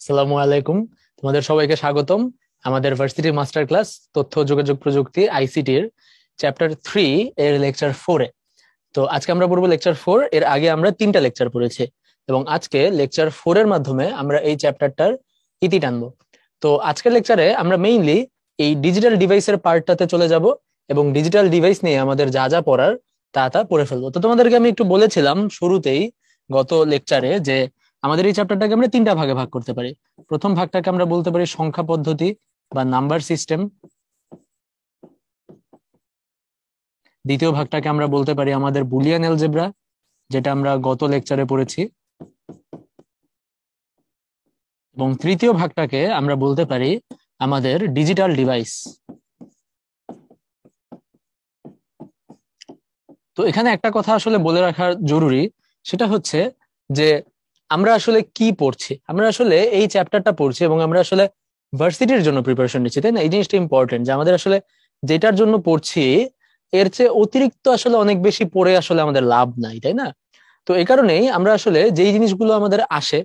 আসসালামু আলাইকুম। তোমাদের সবাইকে স্বাগতম আমাদের ভার্সিটি মাস্টার ক্লাস তথ্য ও যোগাযোগ প্রযুক্তি আইসিটির চ্যাপ্টার 3 এর লেকচার 4 এ। তো আজকে আমরা পড়বো লেকচার 4। এর আগে আমরা 3টা লেকচার পড়েছি এবং আজকে লেকচার 4 এর মাধ্যমে আমরা এই চ্যাপ্টারটার ইতি টানবো। তো আজকের লেকচারে আমরা মেইনলি এই ডিজিটাল ডিভাইসের পার্টটাতে চলে যাব এবং ডিজিটাল ডিভাইস নিয়ে আমাদের যা যা পড়ার তা পড়ে ফেলবো। তো তোমাদেরকে আমি একটু বলেছিলাম শুরুতেই গত লেকচারে যে আমাদের এই চ্যাপ্টারটাকে আমরা 3টা ভাগে ভাগ করতে পারি। প্রথম ভাগটাকে আমরা বলতে পারি সংখ্যা পদ্ধতি বা নাম্বার সিস্টেম। দ্বিতীয় ভাগটাকে আমরা বলতে পারি আমাদের বুলিয়ান অ্যালজেব্রা, যেটা আমরা গত লেকচারে পড়েছি। এবং তৃতীয় ভাগটাকে আমরা বলতে পারি আমাদের ডিজিটাল ডিভাইস। তো এখানে একটা কথা আসলে বলে রাখা জরুরি, সেটা হচ্ছে যে আমরা আসলে কি পড়ছি। আমরা আসলে এই চ্যাপ্টারটা পড়ছি এবং আমরা আসলে ভার্সিটির জন্য প্রিপারেশন নিচ্ছি, তাই না? এই জিনিসটা ইম্পর্টেন্ট যে আমাদের আসলে যেটার জন্য পড়ছি এর চেয়ে অতিরিক্ত আসলে অনেক বেশি পড়ে আসলে আমাদের লাভ নাই, তাই না? তো এই কারণেই আমরা আসলে যেই জিনিসগুলো আমাদের আসে,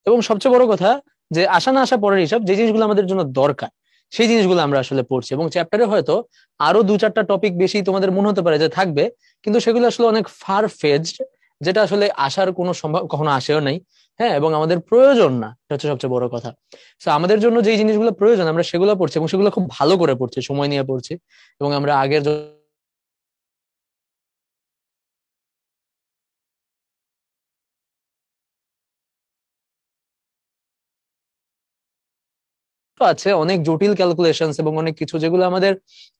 এবং সবচেয়ে বড় কথা যে আসা না আসা পরের হিসাব, যে জিনিসগুলো আমাদের জন্য দরকার সেই জিনিসগুলো আমরা আসলে পড়ছি। এবং চ্যাপ্টারে হয়তো আরো 2-4টা টপিক বেশি তোমাদের মনে হতে পারে যে থাকবে, কিন্তু সেগুলো আসলে অনেক ফার ফেজড, যেটা আসলে আসার কোনো সম্ভব কখনো আসেও নাই। হ্যাঁ, এবং আমাদের প্রয়োজন না, এটা হচ্ছে সবচেয়ে বড় কথা। তো আমাদের জন্য যেই জিনিসগুলো প্রয়োজন আমরা সেগুলো পড়ছি এবং সেগুলো খুব ভালো করে পড়ছি, সময় নিয়ে পড়ছি। এবং আমরা আগের তো আছে অনেক জটিল ক্যালকুলেশন এবং অনেক কিছু যেগুলো আমাদের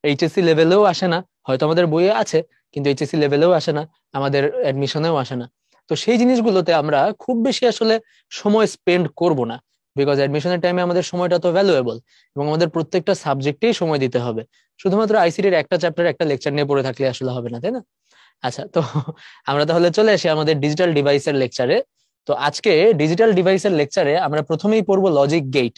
এইচএসসি লেভেলেও আসে না, হয়তো আমাদের বইয়ে আছে কিন্তু এইচএসসি লেভেলেও আসে না, আমাদের অ্যাডমিশনেও আসে না। তো সেই জিনিসগুলোতে আমরা খুব বেশি আসলে সময় স্পেন্ড করব না, বিকজ অ্যাডমিশনের টাইমে আমাদের সময়টা তো ভ্যালুয়েবল এবং আমাদের প্রত্যেকটা সাবজেক্টেই সময় দিতে হবে। শুধুমাত্র আইসিটির একটা চ্যাপ্টার একটা লেকচার নিয়ে পড়ে থাকলে আসলে হবে না, তাই না? আচ্ছা, তো আমরা তাহলে চলে আসি আমাদের ডিজিটাল ডিভাইসের লেকচারে। তো আজকে ডিজিটাল ডিভাইসের লেকচারে আমরা প্রথমেই পড়বো লজিক গেট।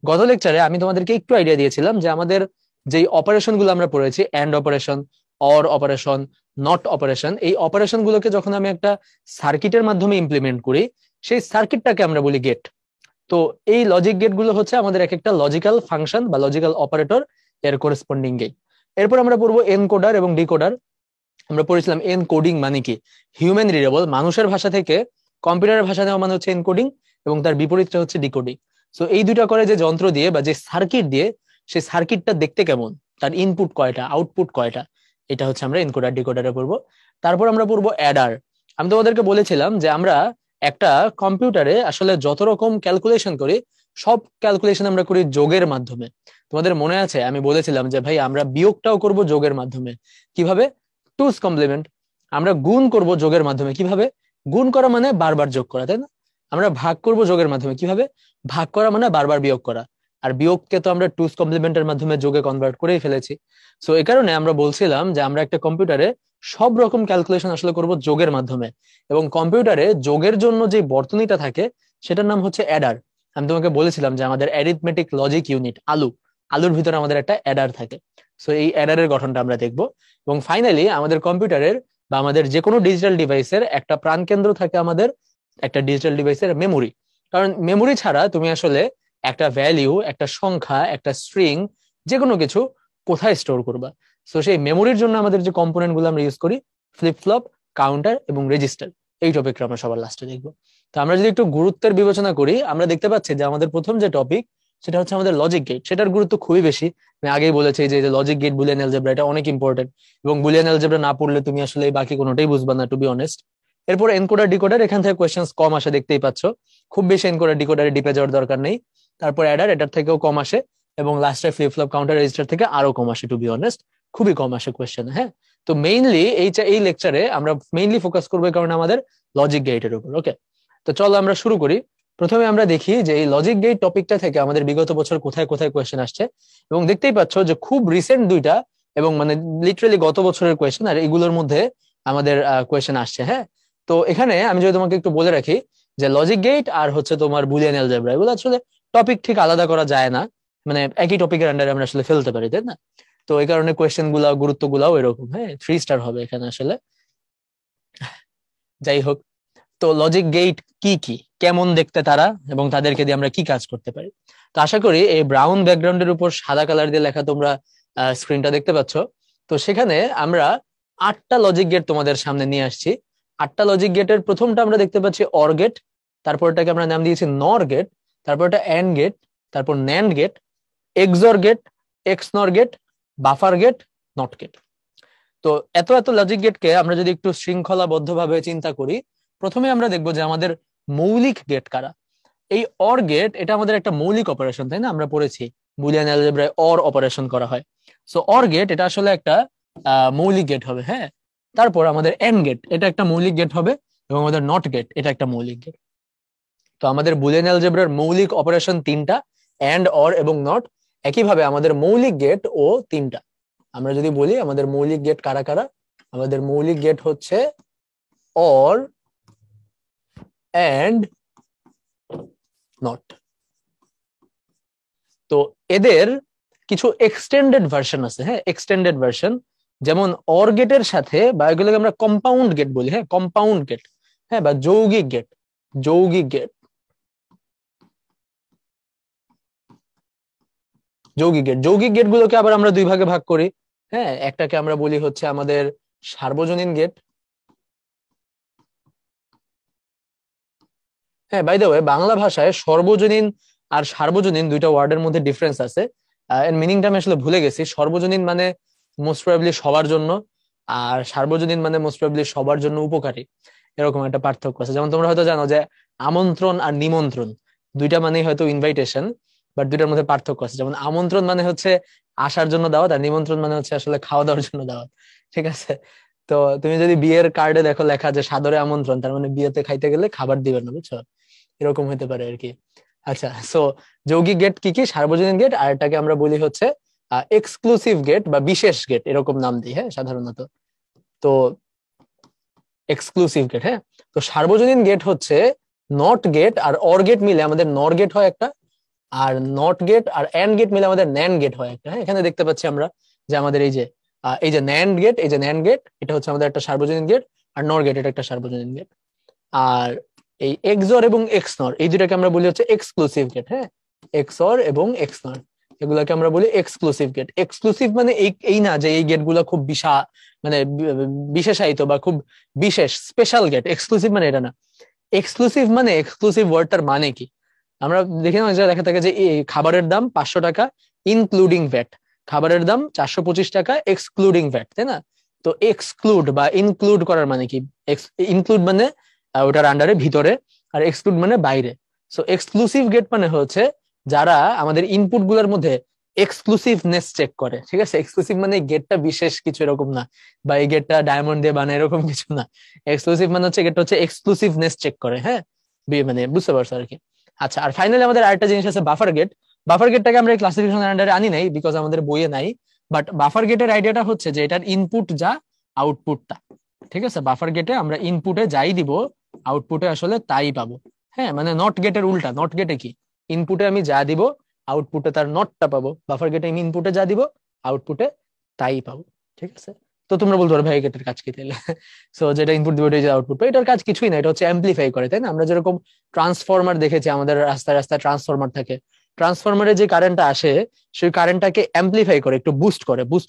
গত লেকচারে আমি তোমাদেরকে একটু আইডিয়া দিয়েছিলাম যে আমাদের যেই অপারেশন গুলো আমরা পড়েছি, and operation, OR operation, NOT operation, এই অপারেশন গুলোকে যখন আমি একটা সার্কিটের মাধ্যমে ইমপ্লিমেন্ট করি সেই সার্কিটটাকে আমরা বলি গেট। তো এই লজিক গেট গুলো হচ্ছে আমাদের এক একটা লজিক্যাল ফাংশন বা লজিক্যাল অপারেটর, এর করেসপন্ডিং গেট। এরপর আমরা পড়বো এনকোডার এবং ডিকোডার। আমরা পড়েছিলাম এনকোডিং মানে কি, হিউম্যান রিডেবল, মানুষের ভাষা থেকে কম্পিউটারের ভাষা নেওয়া মানে হচ্ছে এনকোডিং, এবং তার বিপরীতটা হচ্ছে ডিকোডিং। তো এই দুইটা করে যে যন্ত্র দিয়ে বা যে সার্কিট দিয়ে, সেই সার্কিটটা দেখতে কেমন, তার ইনপুট কয়টা আউটপুট কয়টা, এটা হচ্ছে আমরা এনকোডার ডিকোডারে পড়বো। তারপর আমরা পড়বো অ্যাডার। আমি তোমাদেরকে বলেছিলাম যে আমরা একটা কম্পিউটারে আসলে যত রকম ক্যালকুলেশন করি সব ক্যালকুলেশন আমরা করি যোগের মাধ্যমে। তোমাদের মনে আছে আমি বলেছিলাম যে ভাই আমরা বিয়োগটাও করব যোগের মাধ্যমে। কিভাবে? টুস কমপ্লিমেন্ট। আমরা গুণ করব যোগের মাধ্যমে। কিভাবে? গুণ করা মানে বারবার যোগ করা, তাই না? আমরা ভাগ করব যোগের মাধ্যমে। কিভাবে? ভাগ করা মানে বারবার বিয়োগ করা। আর বিয়োগকে তো আমরা টুস কমপ্লিমেন্টের মাধ্যমে যোগে কনভার্ট করেই ফেলেছি। সো এই কারণে আমরা বলছিলাম যে আমরা একটা কম্পিউটারে সব রকম ক্যালকুলেশন আসলে করব যোগের মাধ্যমে। এবং কম্পিউটারে যোগের জন্য যে বর্তনীটা থাকে সেটার নাম হচ্ছে অ্যাডার। আমি তোমাকে বলেছিলাম যে আমাদের অ্যারিথমেটিক লজিক ইউনিট আলুর ভিতরে আমাদের একটা অ্যাডার থাকে। সো এই অ্যাডারের গঠনটা আমরা দেখবো। এবং ফাইনালি আমাদের কম্পিউটারের বা আমাদের যে কোনো ডিজিটাল ডিভাইসের একটা প্রাণকেন্দ্র থাকে আমাদের একটা ডিজিটাল ডিভাইসের মেমোরি। কারণ মেমোরি ছাড়া তুমি আসলে একটা ভ্যালিউ, একটা সংখ্যা, একটা স্ট্রিং, যে কোনো কিছু কোথায় স্টোর করবা? সো সেই মেমোরির জন্য আমাদের যে কম্পোনেন্ট গুলো আমরা ইউজ করি, ফ্লিপ ফ্লপ, কাউন্টার এবং রেজিস্টার, এই টপিকটা আমরা সবার লাস্টে দেখবো। তো আমরা যদি একটু গুরুত্বের বিবেচনা করি, আমরা দেখতে পাচ্ছি যে আমাদের প্রথম যে টপিক সেটা হচ্ছে আমাদের লজিক গেট। সেটার গুরুত্ব খুবই বেশি। আমি আগেই বলেছি যে লজিক গেট, বুলিয়ান অ্যালজেব্রা, এটা অনেক ইম্পর্টেন্ট। এবং বুলিয়ান অ্যালজেব্রা না পড়লে তুমি আসলে বাকি কোনোটাই বুঝবা না, টু বি অনেস্ট। এরপর এনকোডার ডিকোডার, এখান থেকে কোয়েশ্চেন্স কম আসে, দেখতেই পাচ্ছ। খুব বেশি এনকোডার ডিকোডারে ডিপে যাওয়ার দরকার নেই। তারপর অ্যাডার, এটার থেকেও কম আসে। এবং লাস্টে ফ্লিপ ফ্লপ, কাউন্টার, রেজিস্টার থেকে আরো কম আসে, টু বি অনেস্ট। খুবই কম আসে কোয়েশ্চেন। হ্যাঁ, তো মেইনলি এই লেকচারে আমরা মেইনলি ফোকাস করবো কারণ আমাদের লজিক গেটের উপর। ওকে, তো চলো আমরা শুরু করি। প্রথমে আমরা দেখি যে এই লজিক গেট টপিকটা থেকে আমাদের বিগত বছর কোথায় কোথায় কোয়েশ্চেন আসছে। এবং দেখতেই পাচ্ছ যে খুব রিসেন্ট দুইটা, এবং মানে লিটারালি গত বছরের কোয়েশ্চেন, আর এগুলোর মধ্যে আমাদের কোয়েশ্চেন আসছে। হ্যাঁ, তো এখানে আমি যদি তোমাকে একটু বলে রাখি যে লজিক গেট আর হচ্ছে তোমার বুলিয়ান অ্যালজেব্রা, এগুলো আসলে টপিক ঠিক আলাদা করা যায় না, মানে একই টপিকের আন্ডারে আমরা আসলে ফেলতে পারি, তাই না? তো এই কারণে কোয়েশ্চেন গুলা, গুরুত্ব গুলাও এরকম। হ্যাঁ, 3 স্টার হবে এখানে আসলে। যাই হোক, তো লজিক গেট কি কি, কেমন দেখতে তারা, এবং তাদেরকে দিয়ে আমরা কি কাজ করতে পারি। তো আশা করি এই ব্রাউন ব্যাকগ্রাউন্ডের উপর সাদা কালার দিয়ে লেখা তোমরা স্ক্রিনটা দেখতে পাচ্ছ। তো সেখানে আমরা 8টা লজিক গেট তোমাদের সামনে নিয়ে আসছি। 8টা লজিক গেটের প্রথমটা আমরা দেখতে পাচ্ছি অর গেট, তারপরটাকে আমরা নাম দিয়েছি নর গেট, তারপরটা এন্ড গেট, তারপর NAND gate, XOR gate, XNOR gate, buffer gate, NOT gate. তো এত এত লজিক গেটকে আমরা যদি একটু শৃঙ্খলাবদ্ধভাবে চিন্তা করি, প্রথমে আমরা দেখবো যে আমাদের মৌলিক গেট কারা। এই অর গেট এটা আমাদের একটা মৌলিক অপারেশন, তাই না? আমরা পড়েছি বুলিয়ান অ্যালজেব্রায় অর অপারেশন করা হয়। সো অর গেট এটা আসলে একটা মৌলিক গেট হবে, হ্যাঁ। তারপর আমাদের এন্ড গেট এটা একটা মৌলিক গেট হবে, এবং আমাদের নট গেট এটা একটা মৌলিক গেট। তো আমাদের বুলিয়ান অ্যালজেব্রার মৌলিক অপারেশন 3টা, এন্ড, অর এবং নট। একইভাবে আমাদের মৌলিক গেট ও 3টা। আমরা যদি বলি আমাদের মৌলিক গেট কারা কারা, আমাদের মৌলিক গেট হচ্ছে অর, এন্ড, নট। তো এদের কিছু এক্সটেন্ডেড ভার্সন আছে, হ্যাঁ, এক্সটেন্ডেড ভার্সন। যেমন অর গেটের সাথে, বা এগুলোকে আমরা কম্পাউন্ড গেট বলি, হ্যাঁ, কম্পাউন্ড গেট, হ্যাঁ, বা যৌগিক গেট, যৌগিক গেট, যৌগিক গেট। যৌগিক গেট গুলোকে আবার আমরা দুই ভাগে ভাগ করি, হ্যাঁ। একটাকে আমরা বলি হচ্ছে আমাদের সার্বজনীন গেট। হ্যাঁ, বাই দ্য ওয়ে, বাংলা ভাষায় সর্বজনীন আর সার্বজনীন দুইটা ওয়ার্ডের মধ্যে ডিফারেন্স আছে। এর মিনিংটা আমি আসলে ভুলে গেছি। সর্বজনীন মানে মোস্ট প্রবাবলি সবার জন্য, আর সার্বজনীন মানে মোস্ট প্রবাবলি সবার জন্য উপকারী, এরকম একটা পার্থক্য আছে। যেমন তোমরা হয়তো জানো যে আমন্ত্রণ আর নিমন্ত্রণ দুইটা মানেই হয়তো ইনভাইটেশন, বাট দুইটার মধ্যে পার্থক্য আছে। যেমন আমন্ত্রণ মানে হচ্ছে আসার জন্য দাওয়াত, আর নিমন্ত্রণ মানে হচ্ছে আসলে খাওয়া দাওয়ার জন্য দাওয়াত, ঠিক আছে? তো তুমি যদি বিয়ের কার্ডে দেখো লেখা যে সাদরে আমন্ত্রণ, তার মানে বিয়েতে খাইতে গেলে খাবার দিবেন না, বুঝছো? এরকম হতে পারে আর কি। আচ্ছা, সো যৌগিক গেট কি কি? সার্বজনীন গেট, আর এটাকে আমরা বলি হচ্ছে এক্সক্লুসিভ গেট বা বিশেষ গেট, এরকম নাম দিই, হ্যাঁ, সাধারণত। তো এক্সক্লুসিভ গেট, হ্যাঁ। তো সার্বজনীন গেট হচ্ছে নট গেট আর অর গেট মিলে আমাদের নর গেট হয় একটা, আর নট গেট আর এন্ড গেট মিলে আমাদের ন্যান্ড গেট হয় একটা, হ্যাঁ। এখানে দেখতে পাচ্ছি আমরা যে আমাদের এই যে ন্যান্ড গেট, এই যে ন্যান্ড গেট, এটা হচ্ছে আমাদের একটা সার্বজনীন গেট, আর নর গেট এটা একটা সার্বজনীন গেট। আর এই এক্সর এবং এক্সনর এই দুটাকে আমরা বলি হচ্ছে এক্সক্লুসিভ গেট, হ্যাঁ। এক্সর এবং এক্সনর এগুলাকে আমরা বলি এক্সক্লুসিভ গেট। এক্সক্লুসিভ মানে এই না যে এই গেট গুলা খুব মানে বিশেষায়িত বা খুব বিশেষ স্পেশাল গেট। এক্সক্লুসিভ মানে এটা না। এক্সক্লুসিভ মানে, এক্সক্লুসিভ ওয়ার্ডটার মানে কি? আমরা দেখি না, দেখা থাকে যে এই খাবারের দাম 500 টাকা ইনক্লুডিং ভ্যাট, খাবারের দাম 425 টাকা এক্সক্লুডিং ভ্যাট, তাই না? তো এক্সক্লুড বা ইনক্লুড করার মানে কি? ইনক্লুড মানে ওটার আন্ডারে, ভিতরে, আর এক্সক্লুড মানে বাইরে। সো এক্সক্লুসিভ গেট মানে হচ্ছে যারা আমাদের ইনপুট গুলোর মধ্যে এক্সক্লুসিভনেস চেক করে, ঠিক আছে? এক্সক্লুসিভ মানে গেটটা বিশেষ কিছু এরকম না, বা এই গেটটা ডায়মন্ড দিয়ে বানায় এরকম কিছু না। এক্সক্লুসিভ মানে হচ্ছে গেটটা হচ্ছে এক্সক্লুসিভনেস চেক করে, হ্যাঁ, মানে বুঝতে পারছো আর কি। আচ্ছা, আর ফাইনালি আমাদের আরেকটা জিনিস আছে বাফার গেট। বাফার গেটটাকে আমরা ক্লাসিফিকেশন আন্ডারে আনি নাই, বিকজ আমাদের বইয়ে নাই। বাট বাফার গেটের আইডিয়াটা হচ্ছে যে এটার ইনপুট যা, আউটপুটটা, ঠিক আছে? বাফার গেটে আমরা ইনপুটে যাই দিব, আউটপুটে আসলে তাই পাবো, হ্যাঁ। মানে নট গেটের উল্টা। নট গেটে কি? ইনপুটে আমি যা দিব, আউটপুটে তার নটটা পাবো। বাফার গেটে আমি ইনপুটে যা দিব, আউটপুটে তাই পাবো, ঠিক আছে? তো তোমরা বলতে পারো ভাই গেটের কাজ কি তাহলে? সো যেটা ইনপুট দিবে ওইটা আউটপুট পাই, এটার কাজ কিছুই না, এটা হচ্ছে অ্যাম্পলিফাই করে, তাই না? আমরা যেরকম ট্রান্সফরমার দেখেছি, আমাদের রাস্তায় রাস্তায় ট্রান্সফরমার থাকে, ট্রান্সফরমারে যে কারেন্টটা আসে সেই কারেন্টটাকে অ্যাম্পলিফাই করে, একটু বুস্ট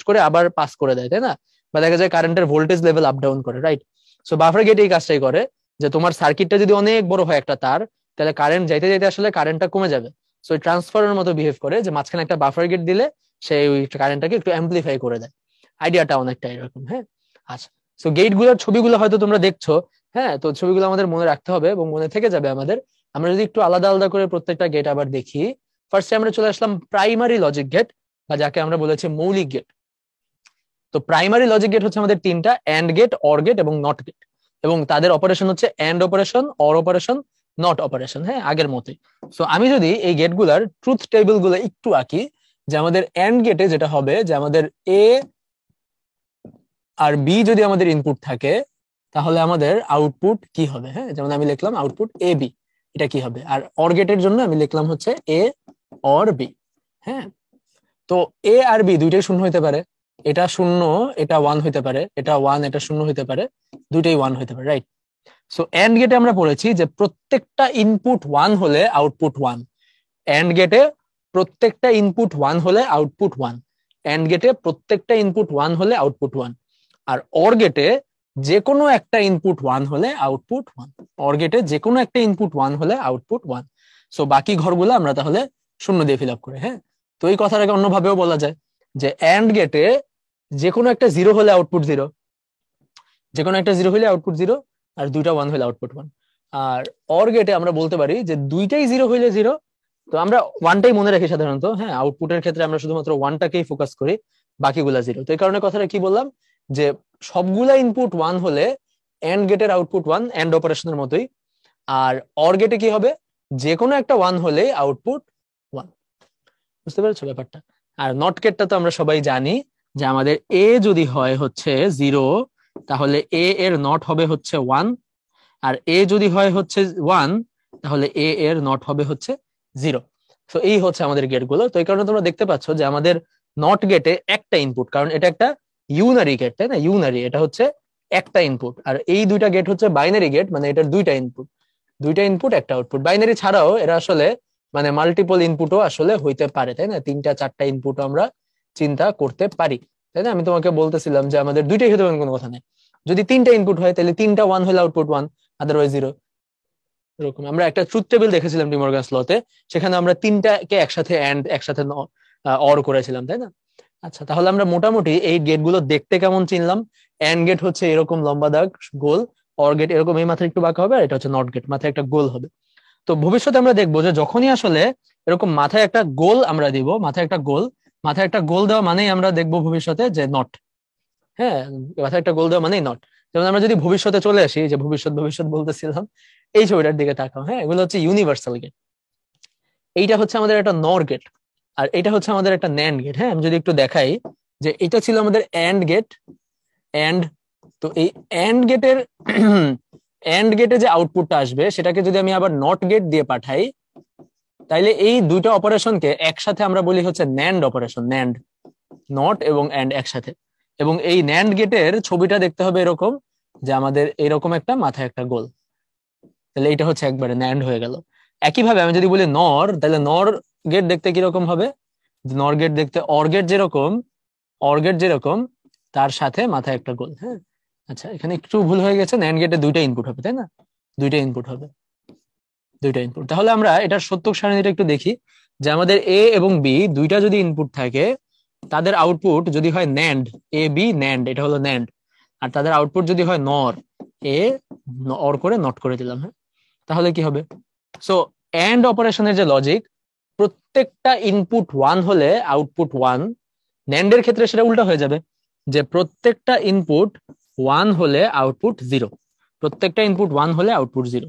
করে আবার পাস করে দেয়, তাই না? বা দেখা যায় কারেন্টের ভোল্টেজ লেভেল আপ ডাউন করে, রাইট? সো বাফার গেট এই কাজটাই করে, যে তোমার সার্কিটটা যদি অনেক বড় হয় একটা তার, তাহলে কারেন্ট যাইতে যাইতে আসলে কারেন্টটা কমে যাবে। সো ট্রান্সফরমারের মতো বিহেভ করে, যে মাঝখানে একটা বাফার গেট দিলে সেই ওই কারেন্টটাকে একটু অ্যাম্পলিফাই করে দেয়। আইডিয়াটা অনেকটা এরকম, হ্যাঁ। আচ্ছা, সো গেট গুলোর ছবিগুলো হয়তো তোমরা দেখছো, হ্যাঁ। তো ছবিগুলো আমাদের মনে রাখতে হবে এবং মনে থেকে যাবে আমাদের। আমরা যদি একটু আলাদা আলাদা করে প্রত্যেকটা গেট আবার দেখি, ফার্স্টে আমরা চলে আসলাম প্রাইমারি লজিক গেট, বা যাকে আমরা বলেছি মৌলিক গেট। তো প্রাইমারি লজিক গেট হচ্ছে আমাদের 3টা, এন্ড গেট, অর গেট এবং নট গেট। এবং তাদের অপারেশন হচ্ছে AND operation, OR operation, NOT operation, হ্যাঁ, আগের মতোই। সো আমি যদি এই গেট গুলার ট্রুথ টেবিল গুলো একটু আঁকি, যে আমাদের এন্ড গেটে যেটা হবে, যে আমাদের এ আর বি যদি আমাদের ইনপুট থাকে, তাহলে আমাদের আউটপুট কি হবে? হ্যাঁ, যেমন আমি লিখলাম আউটপুট এ বি, এটা কি হবে? আর অর গেটের জন্য আমি লিখলাম হচ্ছে এ অর বি, হ্যাঁ। তো এ আর বি দুইটাই শূন্য হইতে পারে, এটা শূন্য এটা ওয়ান হইতে পারে, এটা ওয়ান এটা শূন্য হইতে পারে, দুইটাই ওয়ান হইতে পারে, রাইট? সো এন্ড গেটে আমরা পড়েছি যে প্রত্যেকটা ইনপুট 1 হলে আউটপুট 1। এন্ড গেটে প্রত্যেকটা ইনপুট 1 হলে আউটপুট 1। এন্ড গেটে প্রত্যেকটা ইনপুট 1 হলে আউটপুট 1। আর অর গেটে যে কোনো একটা ইনপুট 1 হলে আউটপুট 1। অর গেটে যে কোনো একটা ইনপুট 1 হলে আউটপুট 1। সো বাকি ঘরগুলো আমরা তাহলে শূন্য দিয়ে ফিল আপ করে, হ্যাঁ। তো এই কথাটাকে অন্যভাবেও বলা যায় যে এন্ড গেটে যে কোনো একটা 0 হলে আউটপুট 0, যে কোনো একটা 0 হলে আউটপুট 0, আর দুইটা 1 হলে আউটপুট 1। আর অর গেটে আমরা বলতে পারি যে দুইটাই 0 হইলে 0। তো আমরা ওয়ানটাই মনে রাখি সাধারণত, হ্যাঁ। আউটপুটের ক্ষেত্রে আমরা শুধুমাত্র ওয়ানটাকেই ফোকাস করি, বাকিগুলা 0। তো এই কারণে কথাটা কি বললাম যে সবগুলা ইনপুট 1 হলে এন্ড গেটের আউটপুট 1, এন্ড অপারেশনের মতোই। আর অর গেটে কি হবে, যে কোনো একটা 1 হলে আউটপুট 1। বুঝতে পেরেছো ব্যাপারটা? আর নট গেটটা তো আমরা সবাই জানি যে আমাদের এ যদি হয় হচ্ছে 0, তাহলে এ এর নট হবে হচ্ছে 1। আর এ যদি হয় হচ্ছে 1, তাহলে এ এর নট হবে হচ্ছে 0। তো এই হচ্ছে আমাদের গেট গুলো। তো এই কারণে তোমরা দেখতে পাচ্ছ যে আমাদের নট গেটে একটা ইনপুট, কারণ এটা একটা ইউনারি গেট, তাই না? ইউনারি, এটা হচ্ছে একটা ইনপুট। আর এই দুইটা গেট হচ্ছে বাইনারি গেট, মানে এটার দুইটা ইনপুট, দুইটা ইনপুট একটা আউটপুট। বাইনারি ছাড়াও এরা আসলে মানে মাল্টিপল ইনপুটও আসলে হইতে পারে, তাই না? 3টা 4টা ইনপুট আমরা চিন্তা করতে পারি, তাই না? আমি তোমাকে বলতেছিলাম যে আমাদের দুইটাই হতে পারে, কোনো কথা নেই। যদি 3টা ইনপুট হয় তাহলে 3টা 1 হলে আউটপুট 1, আদারওয়াইজ 0। এরকম আমরা একটা ট্রুথ টেবিল দেখেছিলাম ডি মর্গানস লতে, সেখানে আমরা 3টাকে একসাথে এন্ড একসাথে অর করেছিলাম, তাই না? আচ্ছা, তাহলে আমরা মোটামুটি এই গেট গুলো দেখতে কেমন চিনলাম। এন্ড গেট হচ্ছে এরকম লম্বা দাগ গোল, অর গেট এরকম এই মাথায় একটু বাঁকা হবে, আর এটা হচ্ছে নট গেট, মাথায় একটা গোল হবে। তো ভবিষ্যতে আমরা দেখবো যে যখনই আসলে এরকম মাথায় একটা গোল আমরা দিব, মাথায় একটা গোল, মাথায় একটা গোল দেওয়া মানেই আমরা দেখবো ভবিষ্যতে যে নট, হ্যাঁ। মাথায় একটা গোল দেওয়া মানেই নট। যেমন আমরা যদি ভবিষ্যতে চলে আসি, যে ভবিষ্যৎ ভবিষ্যৎ বলতেছিলাম, এই ছবিটার দিকে তাকাও, হ্যাঁ। এগুলো হচ্ছে ইউনিভার্সাল গেট। এইটা হচ্ছে আমাদের একটা নর গেট, আর এটা হচ্ছে আমাদের একটা ন্যান্ড গেট, হ্যাঁ। আমি যদি একটু দেখাই যে এটা ছিল আমাদের এন্ড গেট, এন্ড। তো এই এন্ড গেটের এন্ড গেটে যে আউটপুটটা আসবে সেটাকে যদি আমি আবার নট গেট দিয়ে পাঠাই, তাইলে এই দুইটা অপারেশনকে একসাথে আমরা বলি হচ্ছে ন্যান্ড অপারেশন। ন্যান্ড, নট এবং এন্ড একসাথে। এবং এই ন্যান্ড গেটের ছবিটা দেখতে হবে এরকম, যে আমাদের এরকম একটা মাথায় একটা গোল, তাহলে এটা হচ্ছে একবারে ন্যান্ড হয়ে গেল। একইভাবে আমি যদি বলি নর, তাহলে নর গেট দেখতে কিরকম হবে? নর গেট দেখতে অর গেট যেরকম, অর গেট যেরকম, তার সাথে মাথায় একটা গোল, হ্যাঁ। আচ্ছা, এখানে একটু ভুল হয়ে গেছে, ন্যান্ড গেটে দুইটা ইনপুট হবে, তাই না? দুইটা ইনপুট হবে, দুইটা ইনপুট। তাহলে আমরা এটার সত্যক সারণীটা একটু দেখি, যে আমাদের এ এবং বি দুইটা যদি ইনপুট থাকে, তাদের আউটপুট যদি হয় ন্যান্ড, এ বি ন্যান্ড, এটা হলো ন্যান্ড। আর তাদের আউটপুট যদি হয় নর, এ অর করে নট করে দিলাম, হ্যাঁ। তাহলে কি হবে? সো এন্ড অপারেশনের যে লজিক, প্রত্যেকটা ইনপুট 1 হলে আউটপুট 1। ন্যান্ডের ক্ষেত্রে সেটা উল্টা হয়ে যাবে, যে প্রত্যেকটা ইনপুট 1 হলে আউটপুট 0। প্রত্যেকটা ইনপুট 1 হলে আউটপুট 0।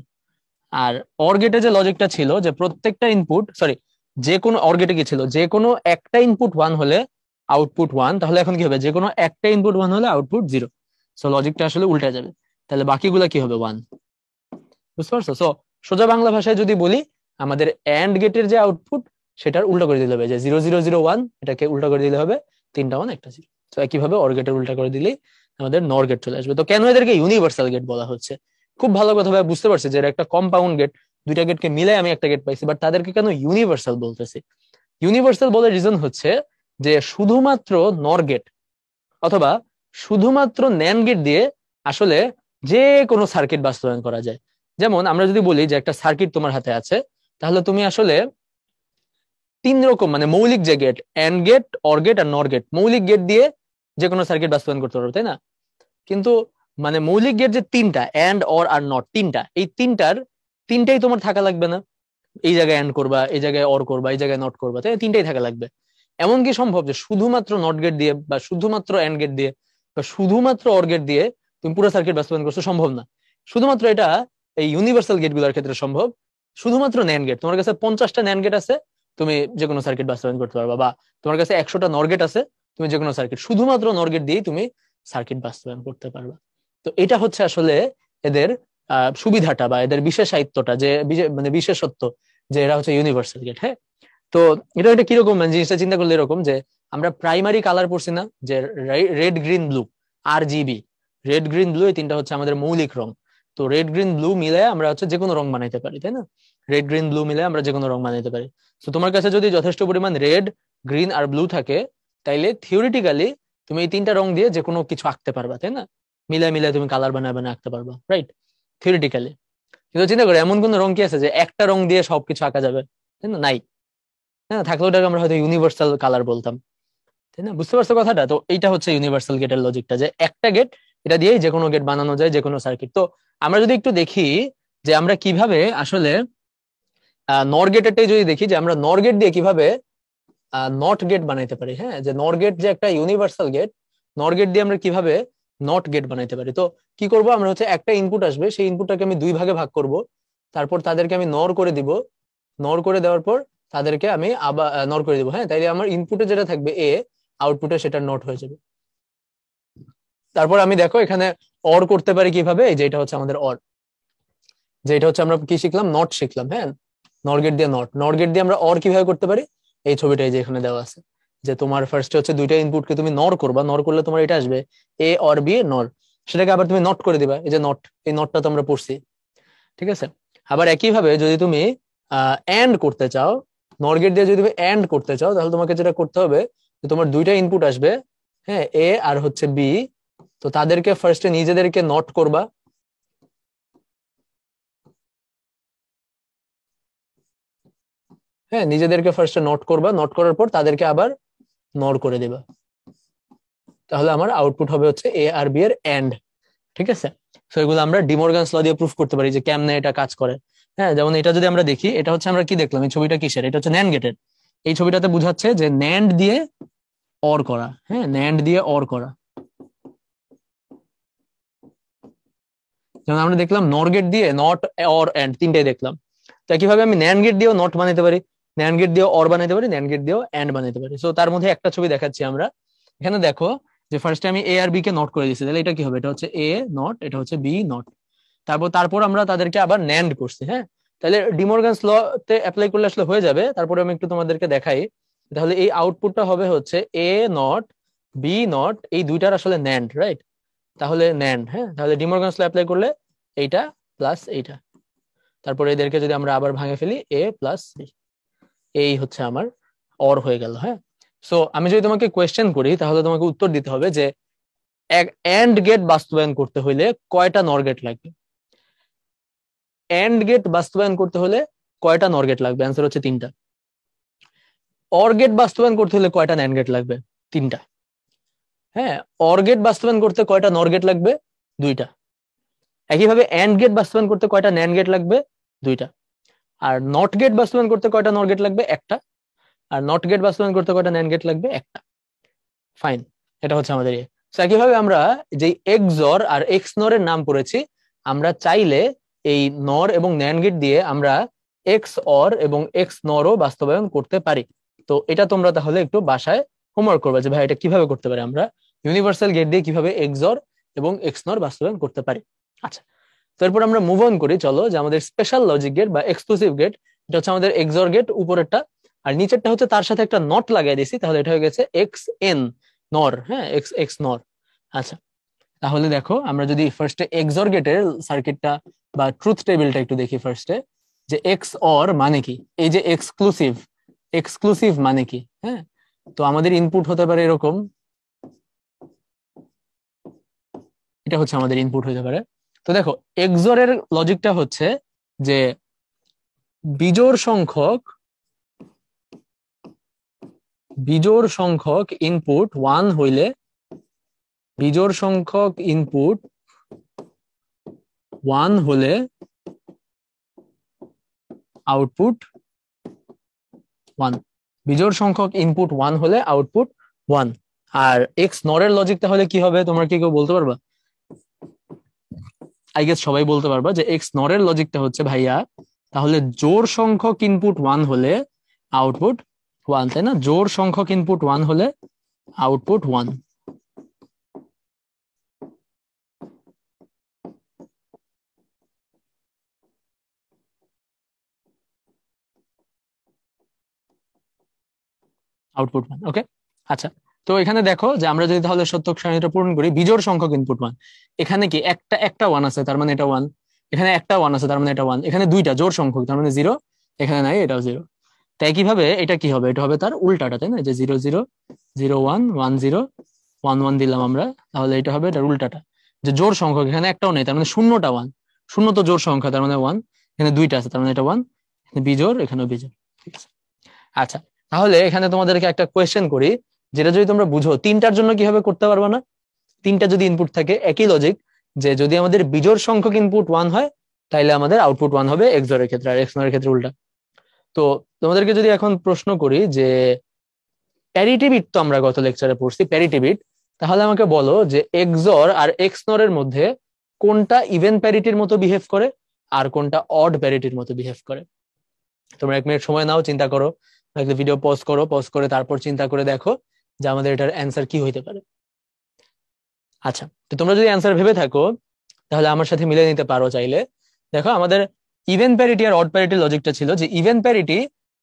আর অর গেটে যে লজিকটা ছিল যে প্রত্যেকটা ইনপুট, সরি, যে কোনো অর গেটে কি ছিল, যে কোনো একটা ইনপুট 1 হলে আউটপুট 1। তাহলে এখন কি হবে? যে কোনো একটা ইনপুট 1 হলে আউটপুট 0। সো লজিকটা আসলে উল্টে যাবে, তাহলে বাকিগুলা কি হবে? 1। বুঝতে পারছো? সো সোজা বাংলা ভাষায় যদি বলি, আমাদের এন্ড গেটের যে আউটপুট সেটার উল্টা করে দিলে হবে, যে 0 0 0 1, এটাকে উল্টা করে দিলে হবে 3টা 1 একটা 0। তো একইভাবে অর গেটের উল্টা করে দিলেই আমাদের নর গেট চলে আসবে। তো কেন এদেরকে ইউনিভার্সাল গেট বলা হচ্ছে? খুব ভালো কথা ভাবে বুঝতে পারছি যে এটা একটা কম্পাউন্ড গেট, দুইটা গেটকে মিলে আমি একটা গেট পাইছি, বাট তাদেরকে কেন ইউনিভার্সাল বলতেছি? ইউনিভার্সাল বলার রিজন হচ্ছে যে শুধুমাত্র নর গেট অথবা শুধুমাত্র ন্যান্ড গেট দিয়ে আসলে যে কোনো সার্কিট বাস্তবায়ন করা যায়। যেমন আমরা যদি বলি যে একটা সার্কিট তোমার হাতে আছে, তাহলে তুমি আসলে 3 রকম মানে মৌলিক যে gate, and gate, or gate আর নর গেট, মৌলিক গেট দিয়ে যে কোনো সার্কিট বাস্তবায়ন করতে পারবে, তাই না? কিন্তু মানে মৌলিক গেট যে 3টা, এন্ড, অর আর নট, 3টা, এই তিনটাই তোমার থাকা লাগবে না। এই জায়গায় এন্ড করবা, এই জায়গায় অর করবা, এই জায়গায় নট করবা, তাই 3টাই থাকা লাগবে। এমন কি সম্ভব যে শুধুমাত্র নট গেট দিয়ে বা শুধুমাত্র এন্ড গেট দিয়ে বা শুধুমাত্র অর গেট দিয়ে তুমি পুরো সার্কিট বাস্তবায়ন করছো? সম্ভব না। শুধুমাত্র এটা এই ইউনিভার্সাল গেট গুলোর ক্ষেত্রে সম্ভব। শুধুমাত্র ন্যান্ড গেট, তোমার কাছে 50টা ন্যান্ড গেট আছে, তুমি যে কোনো সার্কিট বাস্তবায়ন করতে পারবা, বা তোমার কাছে 100টা নর গেট আছে, তুমি যে কোনো সার্কিট শুধুমাত্র নর গেট দিয়েই তুমি সার্কিট বাস্তবায়ন করতে পারবা। তো এটা হচ্ছে আসলে এদের সুবিধাটা বা এদের বিশেষায়িত্বটা, যে মানে বিশেষত্ব, যে এরা হচ্ছে ইউনিভার্সাল গেট, হ্যাঁ। তো এটা কিরকম মানে জিনিসটা চিন্তা করলে এরকম, যে আমরা প্রাইমারি কালার পড়ছি না, যে red green blue, RGB, red green blue, এই 3টা হচ্ছে আমাদের মৌলিক রং। তো রেড গ্রিন ব্লু মিলে আমরা হচ্ছে যে কোনো রং বানাইতে পারি, তাই না? রেড গ্রিন ব্লু মিলে আমরা যে কোনো রং বানাইতে পারি। তো তোমার কাছে যদি যথেষ্ট পরিমাণ রেড, গ্রিন আর ব্লু থাকে, তাইলে থিওরিটিক্যালি তুমি এই তিনটা রং দিয়ে যে কোনো কিছু আঁকতে পারবা, তাই না? মিলে মিলে তুমি কালার বানায় বানায় আঁকতে পারবা, রাইট? থিওরিটিক্যালি। কিন্তু চিন্তা করো এমন কোন রং কি আছে যে একটা রং দিয়ে সবকিছু আঁকা যাবে, তাই না? নাই। হ্যাঁ, থাকলে ওটাকে আমরা হয়তো ইউনিভার্সাল কালার বলতাম, তাই না? বুঝতে পারছো কথাটা? তো এইটা হচ্ছে ইউনিভার্সাল গেটের লজিকটা, যে একটা গেট, এটা দিয়েই যে কোনো গেট বানানো যায়, যে কোনো সার্কিট। তো আমরা যদি একটু দেখি যে আমরা কিভাবে আসলে নর গেটেরটাই যদি দেখি, যে আমরা নর গেট দিয়ে কিভাবে নট গেট বানাইতে পারি। হ্যাঁ, যে নর গেট যে একটা ইউনিভার্সাল গেট, নর গেট দিয়ে আমরা কিভাবে নট গেট বানাইতে পারি। তো কি করব আমরা, হচ্ছে একটা ইনপুট আসবে, সেই ইনপুটটাকে আমি দুই ভাগে ভাগ করব, তারপর তাদেরকে আমি নর করে দিব, নর করে দেওয়ার পর তাদেরকে আমি আবার নর করে দিব। হ্যাঁ, তাইলে আমার ইনপুটে যেটা থাকবে এ, আউটপুটে সেটা নট হয়ে যাবে। তারপর আমি দেখো এখানে অর করতে পারি কিভাবে, এই যে এটা হচ্ছে আমাদের অর, যে এটা হচ্ছে আমরা কি শিখলাম, নট শিখলাম। হ্যাঁ, নর গেট দিয়ে নট, নর গেট দিয়ে আমরা অর কিভাবে করতে পারি, এই ছবিটাই যে এখানে দেওয়া আছে, যে তোমার ফার্স্টে হচ্ছে দুইটা ইনপুটকে তুমি নর করবা, নর করলে তোমার এটা আসবে এ অর বি নর, সেটাকে আবার তুমি নট করে দিবা, এই যে নট, এই নটটা তো আমরা পড়ছি, ঠিক আছে? আবার একইভাবে যদি তুমি এন্ড করতে চাও, নর গেট দিয়ে যদি তুমি এন্ড করতে চাও, তাহলে তোমাকে যেটা করতে হবে, যে তোমার দুইটা ইনপুট আসবে, হ্যাঁ, এ আর হচ্ছে বি, তো তাদেরকে ফার্স্টে নিজেদেরকে নট করবা, হ্যাঁ, নিজেদেরকে ফার্স্টে নোট করবা, নোট করার পর তাদেরকে আবার নর করে দিবা, তাহলে আমার আউটপুট হবে হচ্ছে এ আর বি এর এন্ড, ঠিক আছে? তো এগুলো আমরা ডিমর্গানস ল দিয়ে প্রুফ করতে পারি যে কেমনে এটা কাজ করে। হ্যাঁ, যেমন এটা যদি আমরা দেখি, এটা হচ্ছে আমরা কি দেখলাম, এই ছবিটা কিসের, এটা হচ্ছে ন্যান্ড গেটের। এই ছবিটাতে বোঝাচ্ছে যে ন্যান্ড দিয়ে অর করা, হ্যাঁ, ন্যান্ড দিয়ে অর করা। যেমন আমরা দেখলাম নর গেট দিয়ে নট, অর, এন্ড তিনটাই দেখলাম। তো কিভাবে আমি ন্যান্ড গেট দিয়েও নট বানাইতে পারি, ন্যান্ড গেট দিয়েও অর বানাইতে পারি, ন্যান্ড গেট দিয়েও এন্ড বানাইতে পারি। সো তার মধ্যে একটা ছবি দেখাচ্ছি আমরা। এখানে দেখো যে ফার্স্টে আমি এ আর বি কে নট করে দিচ্ছি, তাহলে এটা কি হবে, এটা হচ্ছে এ নট, এটা হচ্ছে বি নট। তারপর আমরা তাদেরকে আবার ন্যান্ড করছি। হ্যাঁ, তাহলে ডিমর্গানস ল তে অ্যাপ্লাই করলে আসলে হয়ে যাবে। তারপরে আমি একটু তোমাদেরকে দেখাই, তাহলে এই আউটপুটটা হবে হচ্ছে এ নট বি নট, এই দুইটার আসলে ন্যান্ড, রাইট? তাহলে ন্যান্ড, হ্যাঁ, তাহলে ডিমর্গানস ল অ্যাপ্লাই করলে এইটা প্লাস এইটা, তারপরে এদেরকে যদি আমরা আবার ভাঙে ফেলি এ প্লাস বি, এই হচ্ছে আমার অর হয়ে গেল। হ্যাঁ, সো আমি যদি তোমাকে কোয়েশ্চেন করি, তাহলে তোমাকে উত্তর দিতে হবে যে এক এন্ড গেট বাস্তবায়ন করতে হলে কয়টা নর গেট লাগবে, এন্ড গেট বাস্তবায়ন করতে হলে কয়টা নর গেট লাগবে, অ্যান্সার হচ্ছে তিনটা। অর গেট বাস্তবায়ন করতে হলে কয়টা ন্যান্ড গেট লাগবে, তিনটা। হ্যাঁ, অর গেট বাস্তবায়ন করতে কয়টা নর গেট লাগবে, দুইটা। একইভাবে এন্ড গেট বাস্তবায়ন করতে কয়টা ন্যান্ড গেট লাগবে, দুইটা। আর নট গেট বাস্তবায়ন করতে কয়টা নর গেট লাগবে, একটা। আর নট গেট বাস্তবায়ন করতে কয়টা ন্যান্ড গেট লাগবে, একটা। ফাইন, এটা হচ্ছে আমাদের ইয়ে। একইভাবে আমরা যে এক্সর আর এক্স নর এর নাম পড়েছি, আমরা চাইলে এই নর এবং ন্যান্ড গেট দিয়ে আমরা এক্স অর এবং এক্স নরও বাস্তবায়ন করতে পারি। তো এটা তোমরা তাহলে একটু বাসায় হোমওয়ার্ক করবে, যে ভাই এটা কিভাবে করতে পারি, আমরা ইউনিভার্সাল গেট দিয়ে কিভাবে এক্সর এবং এক্স নর বাস্তবায়ন করতে পারি। আচ্ছা, তো এরপর আমরা মুভ অন করি, চলো, যে আমাদের স্পেশাল লজিক গেট বা এক্সক্লুসিভ গেট, এটা হচ্ছে আমাদের এক্সর গেট উপরেরটা, আর নিচেরটা হচ্ছে তার সাথে একটা নট লাগাই দিয়েছি, তাহলে এটা হয়ে গেছে এক্স এন নর। হ্যাঁ, এক্স এক্স নর। আচ্ছা, তাহলে দেখো আমরা যদি ফার্স্টে এক্সর গেটের সার্কিটটা বা ট্রুথ টেবিলটা একটু দেখি ফার্স্টে, যে এক্স অর মানে কি, এই যে এক্সক্লুসিভ, এক্সক্লুসিভ মানে কি। হ্যাঁ, তো আমাদের ইনপুট হতে পারে এরকম, এটা হচ্ছে আমাদের ইনপুট হতে পারে। তো দেখো এক্সর এর লজিকটা হচ্ছে যে বিজোড় সংখ্যক, বিজোড় সংখ্যক ইনপুট ওয়ান হইলে, বিজোড় সংখ্যক ইনপুট ওয়ান হলে আউটপুট ওয়ান, বিজোড় সংখ্যক ইনপুট ওয়ান হলে আউটপুট ওয়ান। আর এক্স নরের লজিক তাহলে কি হবে, তোমরা কি কেউ বলতে পারবা? আই গেস সবাই বলতে পারবা যে এক্স নরের লজিকটা হচ্ছে ভাইয়া, তাহলে জোড় সংখ্যক ইনপুট ওয়ান হলে আউটপুট ওয়ান, তাই না? জোড় সংখ্যক ইনপুট ওয়ান হলে আউটপুট ওয়ান। আউটপুট ওয়ান, ওকে। আচ্ছা, তো এখানে দেখো যে আমরা যদি তাহলে সত্যক সারণীটা পূরণ করি, বিজোড় সংখ্যক ইনপুট ওয়ান, এখানে কি একটা একটা ওয়ান আছে, তার মানে এটা ওয়ান। এখানে একটা 1 আছে, তার মানে এটা 1, এখানে দুইটা জোড় সংখ্যক, তার মানে 0, এখানে নাই, এটাও 0। তাই কিভাবে এটা কি হবে, এটা হবে তার উল্টাটা, তাই না? যে 0 0 0 1 1 0 1 1 দিলাম আমরা, তাহলে এটা হবে এটার উল্টাটা, যে জোড় সংখ্যক এখানে একটাও নেই, তার মানে শূন্যটা 1, শূন্য তো জোড় সংখ্যা, তার মানে 1, এখানে দুইটা আছে, তার মানে এটা 1, এখানে বিজোড়, এখানেও বিজোড়, ঠিক আছে। আচ্ছা, তাহলে এখানে তোমাদেরকে একটা কোয়েশ্চেন করি, যেটা যদি তোমরা বুঝো, তিনটার জন্য কিভাবে করতে পারবা না? তিনটা যদি ইনপুট থাকে, একই লজিক, যে যদি আমাদের বিজোড় সংখ্যক ইনপুট 1 হয়, তাইলে আমাদের আউটপুট 1 হবে এক্সর এর ক্ষেত্রে, আর এক্সনর এর ক্ষেত্রে উল্টা। তো তোমাদেরকে যদি এখন প্রশ্ন করি যে প্যারিটি বিট, তো আমরা গত লেকচারে পড়ছি প্যারিটি বিট, তাহলে আমাকে বলো যে এক্সর আর এক্সনর এর মধ্যে কোনটা ইভেন প্যারিটির মতো বিহেভ করে আর কোনটা অড প্যারিটির মতো বিহেভ করে। তোমরা 1 মিনিট সময় নাও, চিন্তা করো, ভিডিও পজ করো, পজ করে তারপর চিন্তা করে দেখো যে আমাদের এটার অ্যান্সার কি হইতে পারে। আচ্ছা, তো তোমরা যদি অ্যান্সার ভেবে থাকো তাহলে আমার সাথে মিলে নিতে পারো চাইলে। দেখো, আমাদের ইভেন প্যারিটি আর অড প্যারিটির লজিকটা ছিল যে ইভেন প্যারিটি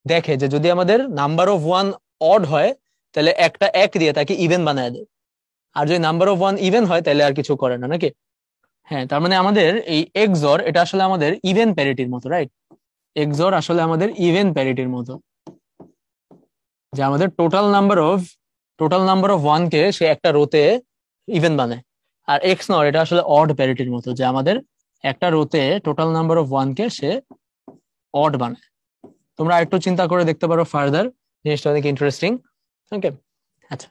দেখে যে যদি আমাদের নাম্বার অফ 1 অড হয়, তাহলে একটা 1 দিয়ে তাকে ইভেন বানায় দেয়, আর যদি নাম্বার অফ 1 ইভেন হয় তাহলে আর কিছু করে না, নাকি? হ্যাঁ, তার মানে আমাদের এই এক্সর, এটা আসলে আমাদের ইভেন প্যারিটির মতো, রাইট? এক্সর আসলে আমাদের ইভেন প্যারিটির মতো, যে আমাদের টোটাল নাম্বার অফ 1 কে সে একটা রোতে ইভেন বানায়। আর এক্স নর, এটা আসলে অড প্যারিটির মতো, যে আমাদের একটা রোতে টোটাল নাম্বার অফ 1 কে সে অড বানায়। তোমরা একটু চিন্তা করে দেখতে পারো ফার্দার, জিনিসটা অনেক ইন্টারেস্টিং। ওকে, আচ্ছা,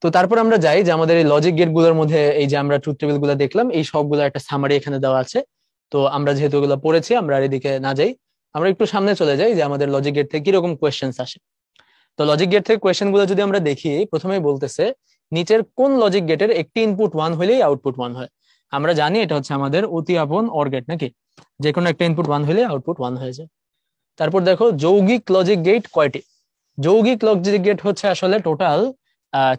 তো তারপর আমরা যাই যে আমাদের এই লজিক গেট গুলোর মধ্যে, এই যে আমরা ট্রুথ টেবিল গুলো দেখলাম, এই সবগুলো একটা সামারি এখানে দেওয়া আছে। তো আমরা যেহেতু এগুলো পড়েছি, আমরা আর এদিকে না যাই, আমরা একটু সামনে চলে যাই যে আমাদের লজিক গেট থেকে কিরকম কোয়েশ্চেন্স আসে। তো লজিক গেট থেকে কোয়েশ্চেন গুলো যদি আমরা দেখি, প্রথমেই বলতেছে নিচের কোন লজিক গেটের একটি ইনপুট 1 হলেই আউটপুট 1 হয়। আমরা জানি এটা হচ্ছে আমাদের অতি আপন অর গেট, নাকি? যে কোনো একটা ইনপুট 1 হলে আউটপুট 1 হয়ে যায়। তারপর দেখো যৌগিক লজিক গেট কয়টি। যৌগিক লজিক গেট হচ্ছে আসলে টোটাল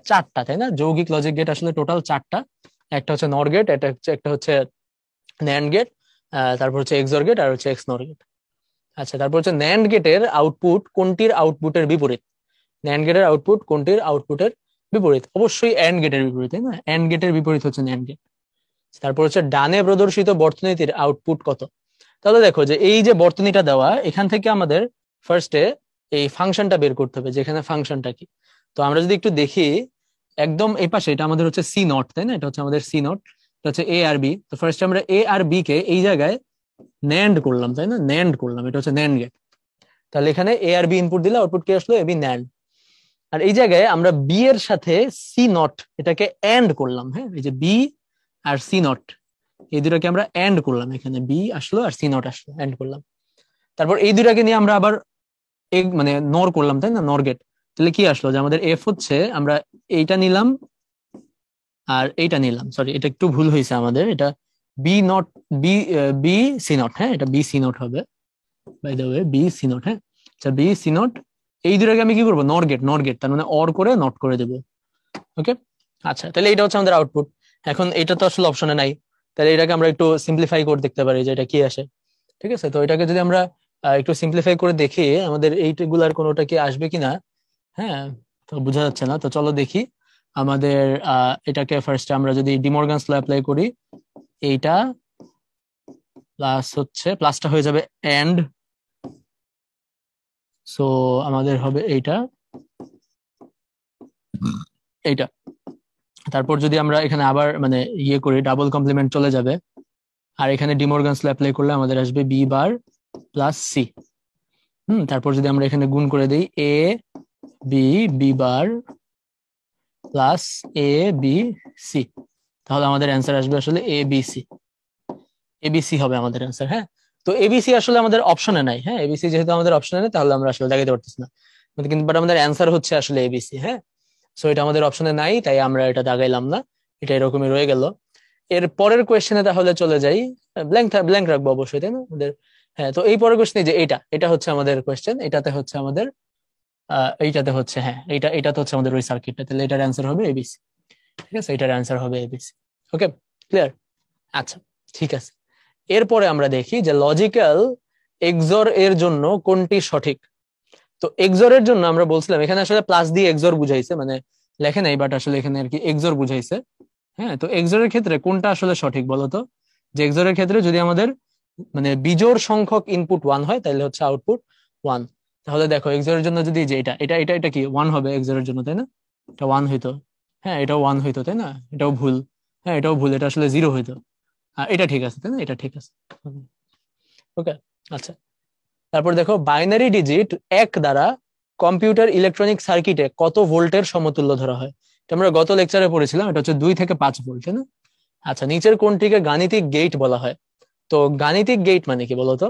4টা, তাই না? যৌগিক লজিক গেট আসলে টোটাল 4টা। একটা হচ্ছে নর গেট, একটা হচ্ছে ন্যান্ড গেট, তারপর হচ্ছে এক্সর গেট, আর হচ্ছে এক্স নর গেট। আচ্ছা, তারপর হচ্ছে ন্যান্ড গেটের আউটপুট কোনটির আউটপুটের বিপরীত? ন্যান্ড গেটের আউটপুট কোনটির আউটপুটের বিপরীত? অবশ্যই অ্যান্ড গেটের বিপরীত, তাই না? অ্যান্ড গেটের বিপরীত হচ্ছে ন্যান্ড গেট। তারপর হচ্ছে ডানে প্রদর্শিত বর্তনীটির আউটপুট কত? তাহলে দেখো যে এই যে বর্তনীটা দেওয়া, এখান থেকে আমাদের ফার্স্টে এই ফাংশনটা বের করতে হবে, যেখানে ফাংশনটা কি। তো আমরা যদি একটু দেখি, একদম এই পাশে এটা আমাদের হচ্ছে সি নট, তাই না? এটা হচ্ছে আমাদের সি নট, এটা হচ্ছে এ আর বি। তো ফার্স্টে আমরা এ আর বি কে এই জায়গায় ন্যান্ড করলাম, তাই না? ন্যান্ড করলাম, এটা হচ্ছে ন্যান্ড গেট। তাহলে এখানে এ আর বি ইনপুট দিলে আউটপুট কি আসলো? AB NAND. আর এই জায়গায় আমরা বি এর সাথে সি নট এটাকে এন্ড করলাম, হ্যাঁ, এই যে বি আর সি নট এই দুটাকে আমরা এন্ড করলাম, এখানে বি আসলো আর সি নট আসলো, এন্ড করলাম। তারপর এই দুটাকে নিয়ে আমরা আবার মানে নর করলাম, তাই না? নর গেট। তাহলে কি আসলো? যে আমাদের এফ হচ্ছে, আমরা এইটা নিলাম আর এইটা নিলাম, সরি এটা একটু ভুল হয়েছে আমাদের, এটা B not, B B C not, হ্যাঁ, এটা বি সি নট হবে, by the way B C not, হ্যাঁ। আচ্ছা, বি সি নট, এই দুটাকে আমি কি করবো? নর গেট, নর গেট, তার মানে অর করে নট করে দেবো। ওকে, আচ্ছা, তাহলে এটা হচ্ছে আমাদের আউটপুট। এখন এটা তো আসলে অপশনে নাই, তাহলে এটাকে আমরা একটু সিম্পলিফাই করে দেখতে পারি যে এটা কি আসে। ঠিক আছে, তো এটাকে যদি আমরা একটু সিম্পলিফাই করে দেখি, আমাদের এইগুলার কোনোটা কি আসবে কিনা, হ্যাঁ, তো বোঝা যাচ্ছে না। তো চলো দেখি আমাদের এটাকে ফার্স্ট আমরা যদি ডিমর্গানস ল অ্যাপ্লাই করি, এইটা প্লাস হচ্ছে, প্লাসটা হয়ে যাবে এন্ড, সো আমাদের হবে এইটা, এইটা। তারপর যদি আমরা এখানে আবার মানে ইয়ে করি, ডাবল কমপ্লিমেন্ট চলে যাবে, আর এখানে ডিমর্গানস ল অ্যাপ্লাই করলে আমাদের আসবে বি বার প্লাস সি। তারপর যদি আমরা এখানে গুণ করে দিই A B, B bar plus A B C, তাহলে আমাদের অ্যান্সার আসবে আসলে এ বি সি। এবিসি হবে আমাদের অ্যান্সার, হ্যাঁ। তো এবিসি আসলে আমাদের অপশনে নাই, হ্যাঁ, এবিসি যেহেতু আমাদের অপশনে নেই, তাহলে আমরা আসলে দেখাতে পারতেছি না, কিন্তু বাট আমাদের অ্যান্সার হচ্ছে আসলে এবিসি, হ্যাঁ। সো এটা আমাদের অপশনে নাই, তাই আমরা এটা দাগাইলাম না, এটা এরকমই রয়ে গেল। এর পরের কোয়েশ্চেনে তাহলে চলে যাই, ব্ল্যাঙ্ক রাখবো অবশ্যই, তাই না আমাদের? হ্যাঁ, তো এই পরের কোয়েশ্চেনে যে এটা হচ্ছে আমাদের কোয়েশ্চেন, এটাতে হচ্ছে আমাদের এইটাতে হচ্ছে, হ্যাঁ, এটাতে হচ্ছে আমাদের ওই সার্কিটটা, তাহলে এটার অ্যান্সার হবে এবিসি। ঠিক আছে, এটার অ্যান্সার হবে এবিসি। ওকে, ক্লিয়ার? আচ্ছা, ঠিক আছে। এরপরে আমরা দেখি যে লজিক্যাল এক্সর এর জন্য কোনটি সঠিক। তো এক্সর এর জন্য আমরা বলছিলাম, এখানে আসলে প্লাস দিয়ে এক্সর বুঝাইছে, মানে লেখে নাই, বাট আসলে এখানে আর কি এক্সর বুঝাইছে। হ্যাঁ, তো এক্সর এর ক্ষেত্রে কোনটা আসলে সঠিক বলতো? যে এক্সর এর ক্ষেত্রে যদি আমাদের মানে বিজোড় সংখ্যক ইনপুট 1 হয় তাহলে হচ্ছে আউটপুট 1। তাহলে দেখো এক্সর এর জন্য যদি যে এটা কি 1 হবে এক্সর এর জন্য, তাই না? এটা 1 হইতো, হ্যাঁ এটাও 1 হইতো, তাই না? এটাও ভুল, হ্যাঁ এটাও ভুল, এটা আসলে 0 হইতো। এটা ঠিক আছে, তাই না? এটা ঠিক আছে, ওকে। আচ্ছা, তারপর দেখো বাইনারি ডিজিট 1 দ্বারা কম্পিউটার ইলেকট্রনিক সার্কিটে কত ভোল্টের সমতুল্য ধরা হয়? এটা আমরা গত লেকচারে পড়েছিলাম, এটা হচ্ছে 2 থেকে 5 ভোল্ট, তাই না? আচ্ছা, নিচের কোনটিকে গাণিতিক গেট বলা হয়? তো গাণিতিক গেট মানে কি বলতো?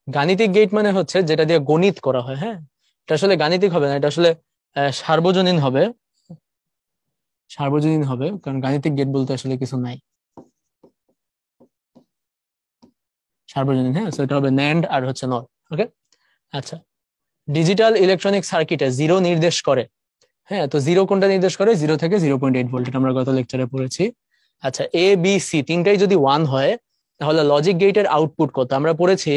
গাণিতিক গেট মানে হচ্ছে যেটা দিয়ে গণিত করা হয়। হ্যাঁ, এটা আসলে গাণিতিক হবে না, এটা আসলে সার্বজনীন হবে। সার্বজনীন হবে, কারণ গাণিতিক গেট বলতে আসলে কিছু নাই। সার্বজনীন, হ্যাঁ, তো এটা হবে ন্যান্ড আর হচ্ছে নর। ওকে, আচ্ছা। ডিজিটাল ইলেকট্রনিক সার্কিটে 0 নির্দেশ করে, হ্যাঁ, তো 0 কোনটা নির্দেশ করে? 0 থেকে 0.8 ভোল্ট, এটা আমরা গত লেকচারে পড়েছি। আচ্ছা, এ বি সি তিনটাই যদি 1 হয় তাহলে লজিক গেটের আউটপুট কত? আমরা পড়েছি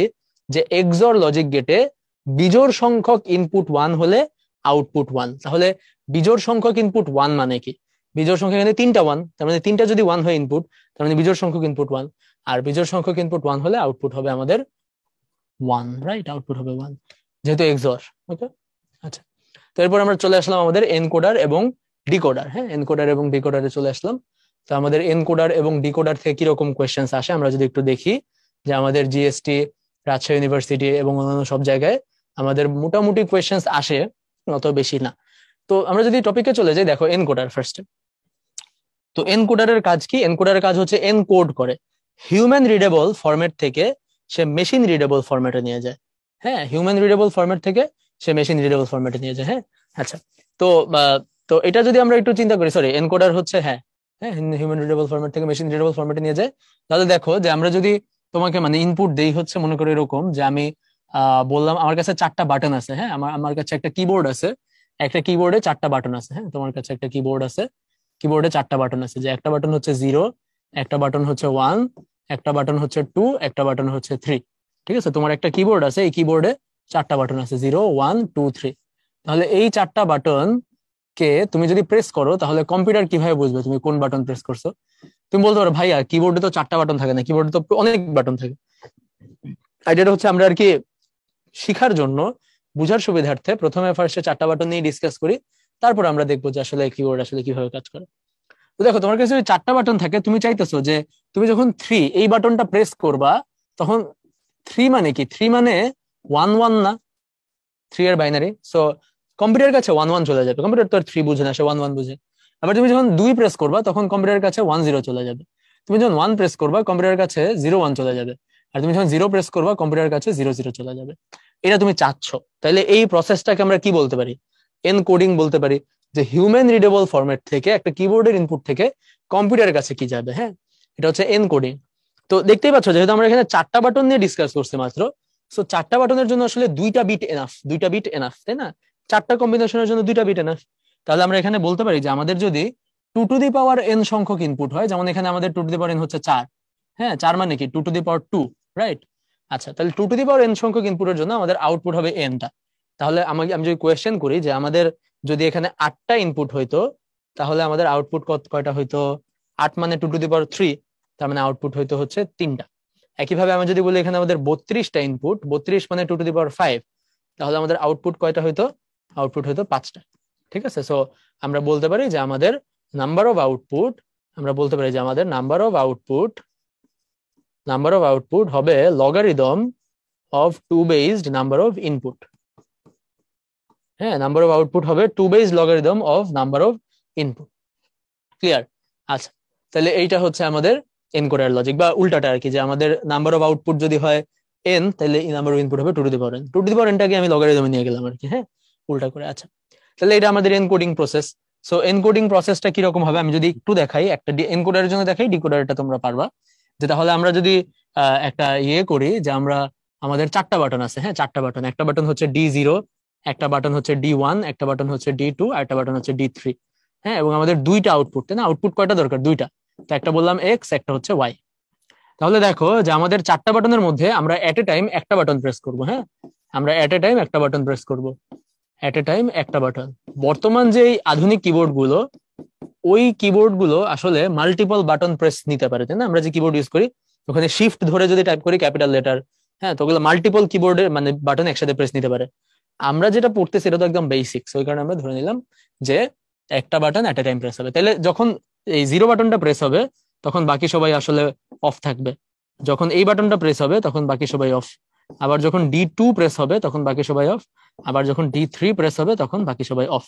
যে এক্সর লজিক গেটে বিজোড় সংখ্যক ইনপুট 1 হলে আউটপুট 1। তাহলে বিজোড় সংখ্যক ইনপুট 1 মানে কি? বিজোড় সংখ্যা এখানে 3টা 1, তার মানে 3টা যদি 1 হয় ইনপুট, তার মানে বিজোড় সংখ্যক ইনপুট 1। আর বিজোড় সংখ্যক ইনপুট 1 হলে আউটপুট হবে আমাদের 1, রাইট? আউটপুট হবে 1 যেহেতু এক্সর। ওকে, আচ্ছা। তো এরপর আমরা চলে আসলাম আমাদের এনকোডার এবং ডিকোডার। হ্যাঁ, এনকোডার এবং ডিকোডারে চলে আসলাম। তো আমাদের এনকোডার এবং ডিকোডার থেকে কিরকম কোয়েশ্চেন্স আসে আমরা যদি একটু দেখি, যে আমাদের জিএসটি, রাজশাহী ইউনিভার্সিটি এবং অন্যান্য সব জায়গায় আমাদের মোটামুটি কোয়েশ্চেন্স আসে, অত বেশি না। তো আমরা যদি টপিকে চলে যাই, দেখো এনকোডার ফার্স্টে। তো এনকোডারের কাজ কি? এনকোডারের কাজ হচ্ছে এনকোড করে, হিউম্যান রিডেবল ফরম্যাট থেকে সে মেশিন রিডেবল ফরম্যাটে নিয়ে যায়। হ্যাঁ, হিউম্যান রিডেবল ফরম্যাট থেকে সে মেশিন রিডেবল ফরম্যাটে নিয়ে যায়। হ্যাঁ, আচ্ছা। তো তো এটা যদি আমরা একটু চিন্তা করি, সরি, এনকোডার হচ্ছে, হ্যাঁ হ্যাঁ, হিউম্যান রিডেবল ফরম্যাট থেকে মেশিন রিডেবল ফরম্যাটে নিয়ে যায়। তাহলে দেখো যে আমরা যদি তোমাকে মানে ইনপুট দেই হচ্ছে, মনে করো এরকম যে আমি বললাম আমার কাছে 4টা বাটন আছে। হ্যাঁ, আমার কাছে একটা কিবোর্ড আছে, একটা কিবোর্ডে 4টা বাটন আছে। হ্যাঁ, তোমার কাছে একটা কিবোর্ড আছে, কিবোর্ডে 4টা বাটন আছে, যে একটা বাটন হচ্ছে 0, একটা বাটন হচ্ছে 1, একটা বাটন হচ্ছে 2, একটা বাটন হচ্ছে 3। ঠিক আছে, তোমার একটা কিবোর্ড আছে, এই কিবোর্ডে 4টা বাটন আছে, 0, 1, 2, 3। তাহলে এই 4টা বাটন কে তুমি যদি প্রেস করো তাহলে কম্পিউটার কিভাবে বুঝবে তুমি কোন বাটন প্রেস করছো? তুমি বলতে পারো ভাইয়া কিবোর্ডে তো 4টা বাটন থাকে না, কিবোর্ডে তো অনেক বাটন থাকে। আইডিয়াটা হচ্ছে আমরা আর কি শিখার জন্য, বুঝার সুবিধার্থে প্রথমে ফার্স্টে 4টা বাটন নিয়ে ডিসকাস করি, তারপর আমরা দেখবো যে আসলে কিবোর্ড আসলে কিভাবে কাজ করে। তো দেখো তোমার কাছে যদি 4টা বাটন থাকে, তুমি চাইতেছো যে তুমি যখন 3 এই বাটনটা প্রেস করবা, তখন 3 মানে কি? 3 মানে 1 1 না, 3 এর বাইনারি। সো কম্পিউটার কাছে 1 1 চলে যাবে, কম্পিউটার তো আর 3 বুঝে না, সে 1 1 বুঝে। আবার তুমি যখন 2 প্রেস করবা তখন কম্পিউটারের কাছে 1 0 চলে যাবে। তুমি যখন 1 প্রেস করবা কম্পিউটারের কাছে 0 1 চলে যাবে। আর তুমি যখন 0 প্রেস করবা কম্পিউটারের কাছে 0 0 চলে যাবে। এটা তুমি চাচ্ছ, তাহলে এই প্রসেসটাকে আমরা কি বলতে পারি? এনকোডিং বলতে পারি। যে হিউম্যান রিডেবল ফরম্যাট থেকে একটা কিবোর্ডের ইনপুট থেকে কম্পিউটারের কাছে কি যাবে, হ্যাঁ, এটা হচ্ছে এনকোডিং। তো দেখতেই পাচ্ছ, যেহেতু আমরা এখানে 4টা বাটন নিয়ে ডিসকাস করছি মাত্র, সো 4টা বাটনের জন্য আসলে 2টা বিট এনাফ, 2টা বিট এনাফ, তাই না? 4টা কম্বিনেশনের জন্য 2টা বিট এনাফ। তাহলে আমরা এখানে বলতে পারি যে আমাদের যদি 2 টু দি পাওয়ার এন সংখ্যক ইনপুট হয়, যেমন এখানে আমাদের 2 টু দি পাওয়ার এন হচ্ছে 4। হ্যাঁ, 4 মানে কি? 2 টু দি পাওয়ার 2, রাইট? আচ্ছা, তাহলে 2 টু দি পাওয়ার এন সংখ্যক ইনপুটের জন্য আমাদের আউটপুট হবে এনটা। তাহলে আমি যদি কোয়েশ্চেন করি যে আমাদের যদি এখানে 8টা ইনপুট হইতো, তাহলে আমাদের আউটপুট কয়টা হইতো? 8 মানে 2 টু দি পাওয়ার 3, তার মানে আউটপুট হইতো হচ্ছে 3টা। একইভাবে আমি যদি বলি এখানে আমাদের 32টা ইনপুট, 32 মানে 2 টু দি পাওয়ার 5, তাহলে আমাদের আউটপুট কয়টা হইতো? আউটপুট হইতো 5টা। ঠিক আছে, সো আমরা বলতে পারি যে আমাদের নাম্বার অফ আউটপুট, আমরা বলতে পারি যে আমাদের নাম্বার অফ আউটপুট হবে logarithm of 2 based number of input. হ্যাঁ, নাম্বার অফ আউটপুট হবে 2 based logarithm of number of input. Clear? আচ্ছা, তাহলে এইটা হচ্ছে আমাদের এনকোডার লজিক, বা উল্টাটা আর কি, যে আমাদের নাম্বার অফ আউটপুট যদি হয় এন, তাহলে নাম্বার অফ ইনপুট হবে 2 to the power N. 2 to the power এনটাকে আমি লগারিদমে নিয়ে গেলাম আর কি, হ্যাঁ, উল্টা করে। আচ্ছা, তাহলে এটা আমাদের এনকোডিং প্রসেস। সো এনকোডিং প্রসেসটা কিরকম হবে আমি যদি একটু দেখাই, একটা এনকোডারের জন্য দেখাই, ডিকোডারটা তোমরা পারবা। যে তাহলে আমরা যদি একটা করি, যে আমরা আমাদের 4টা বাটন আছে, হ্যাঁ 4টা বাটন, একটা বাটন হচ্ছে D0, একটা বাটন হচ্ছে D1, একটা বাটন হচ্ছে D2, আর একটা বাটন হচ্ছে D3। হ্যাঁ, এবং আমাদের 2টা আউটপুট, তাই না? আউটপুট কয়টা দরকার? 2টা। তো একটা বললাম এক্স, একটা হচ্ছে ওয়াই। তাহলে দেখো যে আমাদের 4টা বাটনের মধ্যে আমরা এট এ টাইম একটা বাটন প্রেস করবো। হ্যাঁ, আমরা এট এ টাইম একটা বাটন প্রেস করবো, এট এ টাইম একটা বাটন। বর্তমান যে আধুনিক কিবোর্ড গুলো, ওই কিবোর্ড গুলো আসলে মাল্টিপল বাটন প্রেস নিতে পারে, তাই না? আমরা যে কিবোর্ড ইউজ করি ওখানে শিফট ধরে যদি টাইপ করি ক্যাপিটাল লেটার, হ্যাঁ, তো ওগুলো মাল্টিপল কিবোর্ডে মানে বাটন একসাথে প্রেস নিতে পারে। আমরা যেটা পড়তেছি এটা তো একদম বেসিক, ওই কারণে আমরা ধরে নিলাম যে একটা বাটন এট এ টাইম প্রেস হবে। তাহলে যখন এই জিরো বাটনটা প্রেস হবে তখন বাকি সবাই আসলে অফ থাকবে, যখন এই বাটনটা প্রেস হবে তখন বাকি সবাই অফ, আবার যখন D2 প্রেস হবে তখন বাকি সবাই অফ, আবার যখন D3 প্রেস হবে তখন বাকি সবাই অফ।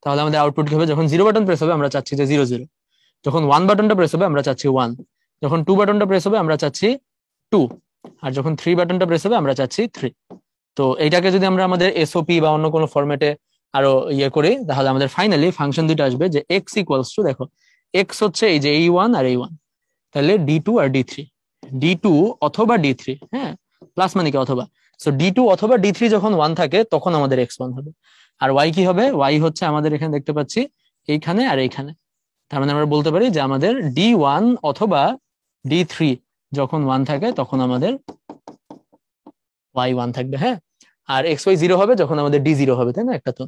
তাহলে আমাদের আউটপুট কি হবে? যখন জিরো বাটন প্রেস হবে আমরা চাচ্ছি যে 0 0, যখন 1 বাটনটা প্রেস হবে আমরা চাচ্ছি 1, যখন 2 বাটনটা প্রেস হবে আমরা চাচ্ছি 2, আর যখন 3 বাটনটা প্রেস হবে আমরা চাচ্ছি 3। তো এইটাকে যদি আমরা আমাদের এসওপি বা অন্য কোনো ফরম্যাটে আরো ইয়ে করি তাহলে আমাদের ফাইনালি ফাংশন দুটো আসবে যে এক্স ইকুয়ালস টু, দেখো এক্স হচ্ছে এই যে এই1 আর এই1, তাহলে D2 আর D3, D2 অথবা D3, হ্যাঁ, প্লাস মানে কি অথবা, সো D2 অথবা D3 যখন 1 থাকে তখন আমাদের x1 হবে। আর y কি হবে? y হচ্ছে আমাদের এখানে দেখতে পাচ্ছি এইখানে আর এইখানে, তার মানে আমরা বলতে পারি যে আমাদের D1 অথবা D3 যখন 1 থাকে তখন আমাদের y1 থাকবে, হ্যাঁ, আর xy 0 হবে যখন আমাদের D0 হবে, তাই না, একটা তো।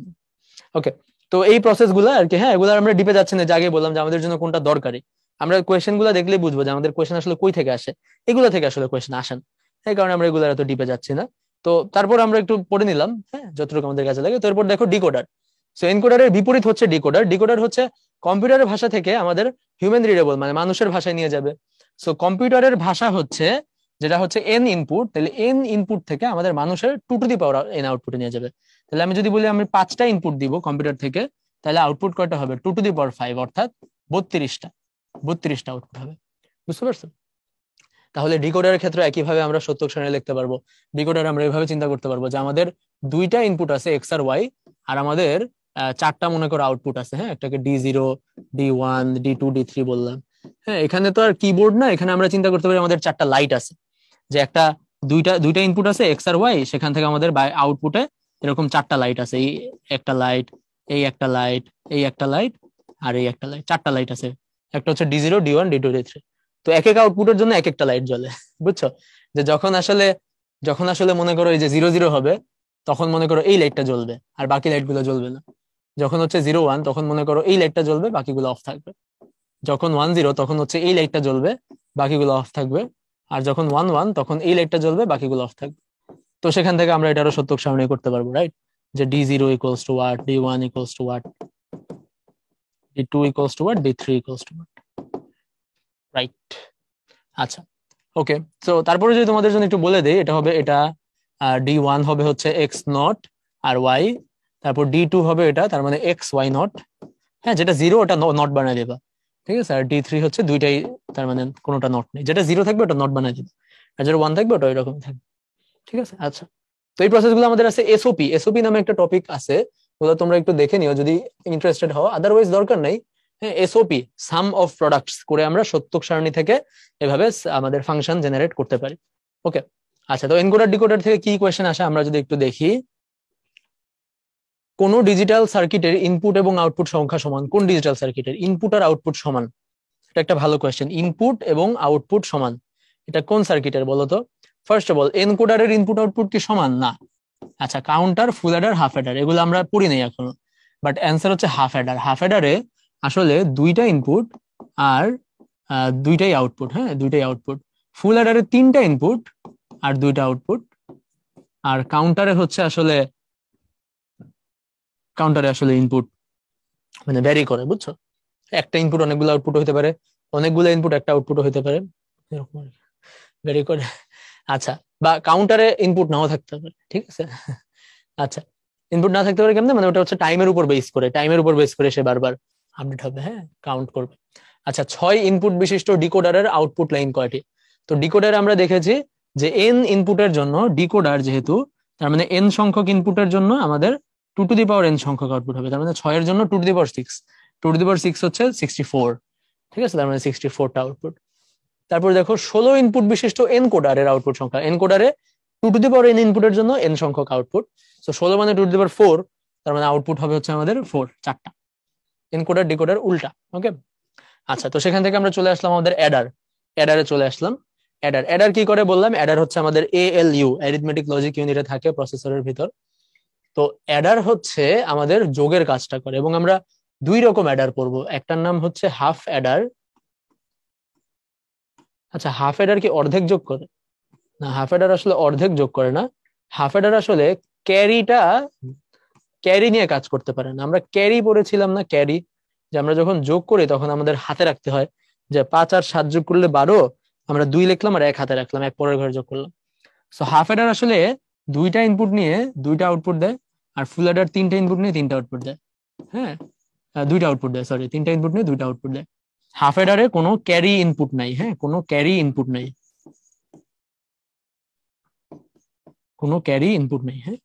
ওকে, তো এই প্রসেস গুলো আর কি, হ্যাঁ, এগুলো আমরা ডিপে যাচ্ছি না, যে আগে বললাম যে আমাদের জন্য কোনটা দরকারি। আমরা কোয়েশ্চেন গুলো দেখলেই বুঝবো যে আমাদের কোয়েশ্চেন আসলে কই থেকে আসে, এগুলো থেকে আসলে কোয়েশ্চেন আসেন, এই কারণে আমরা এগুলো এত ডিপে যাচ্ছি না। তো তারপর আমরা একটু পড়ে নিলাম, হ্যাঁ, যতটুকু আমাদের কাছে লাগে। তো এরপর দেখো ডিকোডার। সো এনকোডারের বিপরীত হচ্ছে ডিকোডার। ডিকোডার হচ্ছে কম্পিউটারের ভাষা থেকে আমাদের হিউম্যান রিডেবল মানে মানুষের ভাষায় নিয়ে যাবে। সো কম্পিউটারের ভাষা হচ্ছে যেটা হচ্ছে এন ইনপুট, তাহলে এন ইনপুট থেকে আমাদের মানুষের 2 টু দি পাওয়ার এন আউটপুটে নিয়ে যাবে। তাহলে আমি যদি বলি আমি 5টা ইনপুট দিব কম্পিউটার থেকে, তাহলে আউটপুট কয়টা হবে? 2 টু দি পাওয়ার 5, অর্থাৎ 32টা, 32টা আউটপুট হবে। বুঝতে পারছো? তাহলে ডিকোডারের ক্ষেত্রে একইভাবে আমরা সত্যক সারণী লিখতে পারবো। ডিকোডার আমরা এইভাবে চিন্তা করতে পারবো যে আমাদের 2টা ইনপুট আছে এক্স আর ওয়াই, আর আমাদের 4টা মনে করো আউটপুট আছে, হ্যাঁ, একটাকে D0, D1, D2, D3 বললাম। হ্যাঁ, এখানে তো আর কিবোর্ড না, এখানে আমরা চিন্তা করতে পারি আমাদের 4টা লাইট আছে, যে একটা দুইটা ইনপুট আছে এক্স আর ওয়াই, সেখান থেকে আমাদের আউটপুটে এরকম 4টা লাইট আছে, এই একটা লাইট, এই একটা লাইট, এই একটা লাইট, আর এই একটা লাইট, 4টা লাইট আছে। একটা হচ্ছে D0, D1, D2, D3। তো এক এক আউটপুটের জন্য এক একটা লাইট জ্বলে, বুঝছো? যে যখন আসলে মনে করো এই যে 0 0 হবে তখন মনে করো এই লাইটটা জ্বলবে আর বাকি লাইট গুলো জ্বলবে না। যখন হচ্ছে 0 1 তখন মনে করো এই লাইটটা জ্বলবে বাকিগুলো অফ থাকবে। যখন 1 0 তখন হচ্ছে এই লাইটটা জ্বলবে বাকিগুলো অফ থাকবে। আর যখন 1 1 তখন এই লাইটটা জ্বলবে বাকিগুলো অফ থাকবে। তো সেখান থেকে আমরা এটারও সত্যক সারণী করতে পারবো, রাইট? যে D0 equals to what, D1 equals to what, D2 equals to what, D3 equals to what, right? আচ্ছা, ওকে। তো তারপরে যদি তোমাদের জন্য একটু বলে দেই, এটা হবে এটা D1 হবে হচ্ছে x0 আর y, তারপর D2 হবে এটা, তার মানে xy0, হ্যাঁ, যেটা 0 ওটা নট বানাই দেবা, ঠিক আছে? আর D3 হচ্ছে দুইটাই, তার মানে কোনোটা নট নেই, যেটা 0 থাকবে ওটা নট বানাই দিবে, আর যেটা 1 থাকবে ওটা এরকম থাকবে, ঠিক আছে? আচ্ছা, তো এই প্রসেস গুলো আমাদের আছে। এসওপি, এসওপি নামে একটা টপিক আছে, ওগুলো তোমরা একটু দেখে নিও যদি ইন্টারেস্টেড হও, আদারওয়াইজ দরকার নাই। হ্যাঁ, এসওপি সাম অফ প্রোডাক্টস করে আমরা সত্যক সারণী থেকে এভাবে আমাদের ফাংশন জেনারেট করতে পারি। ওকে, আচ্ছা, তো এনকোডার ডিকোডার থেকে কি কোয়েশ্চেন আসে আমরা যদি একটু দেখি। কোন ডিজিটাল সার্কিটের ইনপুট এবং আউটপুট সংখ্যা সমান? কোন ডিজিটাল সার্কিটের ইনপুট আর আউটপুট সমান? এটা একটা ভালো কোয়েশ্চেন। ইনপুট এবং আউটপুট সমান, এটা কোন সার্কিটের বলো তো? ফার্স্ট অফ অল, এনকোডারের ইনপুট আউটপুট কি সমান? না। আচ্ছা, counter, full adder, half adder, এগুলো আমরা পড়ি নাই এখনো, বাট অ্যান্সার হচ্ছে হাফ অ্যাডার। হাফ অ্যাডারে আসলে দুইটা ইনপুট আর দুইটাই আউটপুট, হ্যাঁ, দুইটাই আউটপুট। ফুল অ্যাডারে 3টা ইনপুট আর 2টা আউটপুট। আর কাউন্টারে আসলে ইনপুট মানে ভ্যারি করে, বুঝছো? একটা ইনপুট অনেকগুলো আউটপুট হতে পারে, অনেকগুলো ইনপুট একটা আউটপুট হতে পারে, এরকম ভ্যারি করে। আচ্ছা, বা কাউন্টারে ইনপুট নাও থাকতে পারে, ঠিক আছে? আচ্ছা, ইনপুট না থাকতে পারে কেমনে? মানে ওটা হচ্ছে টাইমের উপর বেস করে সে বারবার আপডেট হবে, হ্যাঁ, কাউন্ট করবে। আচ্ছা, 6 ইনপুট বিশিষ্ট ডিকোডারের আউটপুট লাইন কয়টি? তো ডিকোডারে আমরা দেখেছি যে এন ইনপুটের জন্য ডিকোডার যেহেতু, তার মানে এন সংখ্যক ইনপুটের জন্য আমাদের 2 টু দি পাওয়ার n সংখ্যক আউটপুট হবে। তার মানে 6 এর জন্য 2 to the power 6, 2 to the পাওয়ার 6 হচ্ছে 64, ঠিক আছে? তার মানে 64টা আউটপুট। তারপর দেখো 16 ইনপুট বিশিষ্ট এনকোডারের আউটপুট সংখ্যা। এনকোডারে 2 টু দি পাওয়ার n ইনপুটের জন্য n সংখ্যক আউটপুট। তো 16 মানে 2 টু দি পাওয়ার 4, তার মানে আউটপুট হবে হচ্ছে আমাদের 4, 4টা। এনকোডার ডিকোডার উল্টা, ওকে। আচ্ছা, তো সেখান থেকে আমরা চলে আসলাম আমাদের অ্যাডারে চলে আসলাম। অ্যাডার কি করে বললাম? অ্যাডার হচ্ছে আমাদের ALU, অ্যারিথমেটিক লজিক ইউনিটে থাকে প্রসেসরের ভিতর। তো অ্যাডার হচ্ছে আমাদের যোগের কাজটা করে, এবং আমরা 2 রকম অ্যাডার পড়বো। একটার নাম হচ্ছে হাফ অ্যাডার, আচ্ছা, হাফ অ্যাডার কি অর্ধেক যোগ করে? না, হাফ অ্যাডার আসলে অর্ধেক যোগ করে না। হাফ অ্যাডার আসলে ক্যারিটা, ক্যারি নিয়ে কাজ করতে পারে না। আমরা ক্যারি পড়েছিলাম না, ক্যারি, যে আমরা যখন যোগ করি তখন আমাদের হাতে রাখতে হয়, যে 5 আর 7 যোগ করলে 12, আমরা 2 লিখলাম আর 1 হাতে রাখলাম, 1 পরের ঘরে যোগ করলাম। সো হাফ অ্যাডার আসলে দুইটা ইনপুট নিয়ে দুইটা আউটপুট দেয়, আর ফুল অ্যাডার তিনটা ইনপুট নিয়ে তিনটা আউটপুট দেয়। হ্যাঁ, দুইটা আউটপুট দেয়, সরি, তিনটা ইনপুট নিয়ে দুইটা আউটপুট দেয়। হাফ অ্যাডারে কোনো ক্যারি ইনপুট নাই, হ্যাঁ, কোনো ক্যারি ইনপুট নাই, কোনো ক্যারি ইনপুট নেই। হ্যাঁ,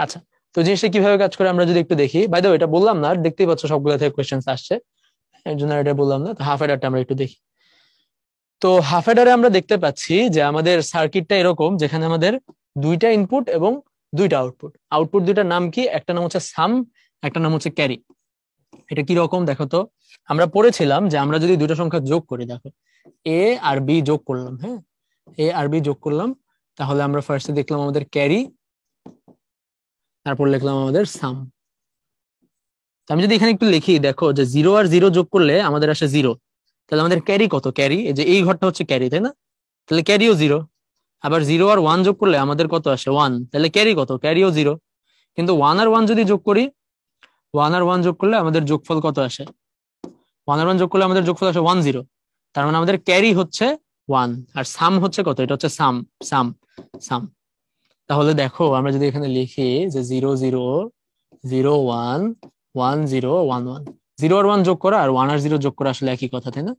আচ্ছা, তো জিনিসটা কিভাবে কাজ করে আমরা যদি একটু দেখি। বাই দ্য ওয়ে, এটা বললাম না, দেখতেই পাচ্ছ সবগুলো থেকে কোয়েশ্চেন আসছে, এর জন্য এটা বললাম না। তো হাফ অ্যাডারটা আমরা একটু দেখি। তো হাফ অ্যাডারে আমরা দেখতে পাচ্ছি যে আমাদের সার্কিটটা এরকম, যেখানে আমাদের দুইটা ইনপুট এবং দুইটা আউটপুট। আউটপুট দুইটার নাম কি? একটা নাম হচ্ছে সাম, একটা নাম হচ্ছে ক্যারি। এটা কি রকম দেখো তো। আমরা পড়েছিলাম যে আমরা যদি দুইটা সংখ্যা যোগ করি, দেখো এ আর বি যোগ করলাম, হ্যাঁ, এ আর বি যোগ করলাম, তাহলে আমরা ফার্স্টে দেখলাম আমাদের ক্যারি, তারপর লিখলাম আমাদের সাম। আমি যদি এখানে একটু লিখি, দেখো যে 0 আর 0 যোগ করলে আমাদের আসে 0, তাহলে আমাদের ক্যারি কত? ক্যারি, এই যে এই ঘরটা হচ্ছে ক্যারি, তাই না? তাহলে ক্যারিও 0। আবার 0 আর 1 যোগ করলে আমাদের কত আসে? 1, তাহলে ক্যারি কত? ক্যারিও 0। কিন্তু 1 আর 1 যদি যোগ করি, 1 আর 1 যোগ করলে আমাদের যোগফল কত আসে? 1 আর 1 যোগ করলে আমাদের যোগফল আসে 1 0। তার মানে আমাদের ক্যারি হচ্ছে 1, আর সাম হচ্ছে কত? এটা হচ্ছে সাম, সাম, সাম। তাহলে দেখো আমরা যদি এখানে লিখি যে 0 0 0 1 1 0 1 1, 0 আর 1 যোগ করা আর 1 আর 0 যোগ করা আসলে একই কথা, তাই না?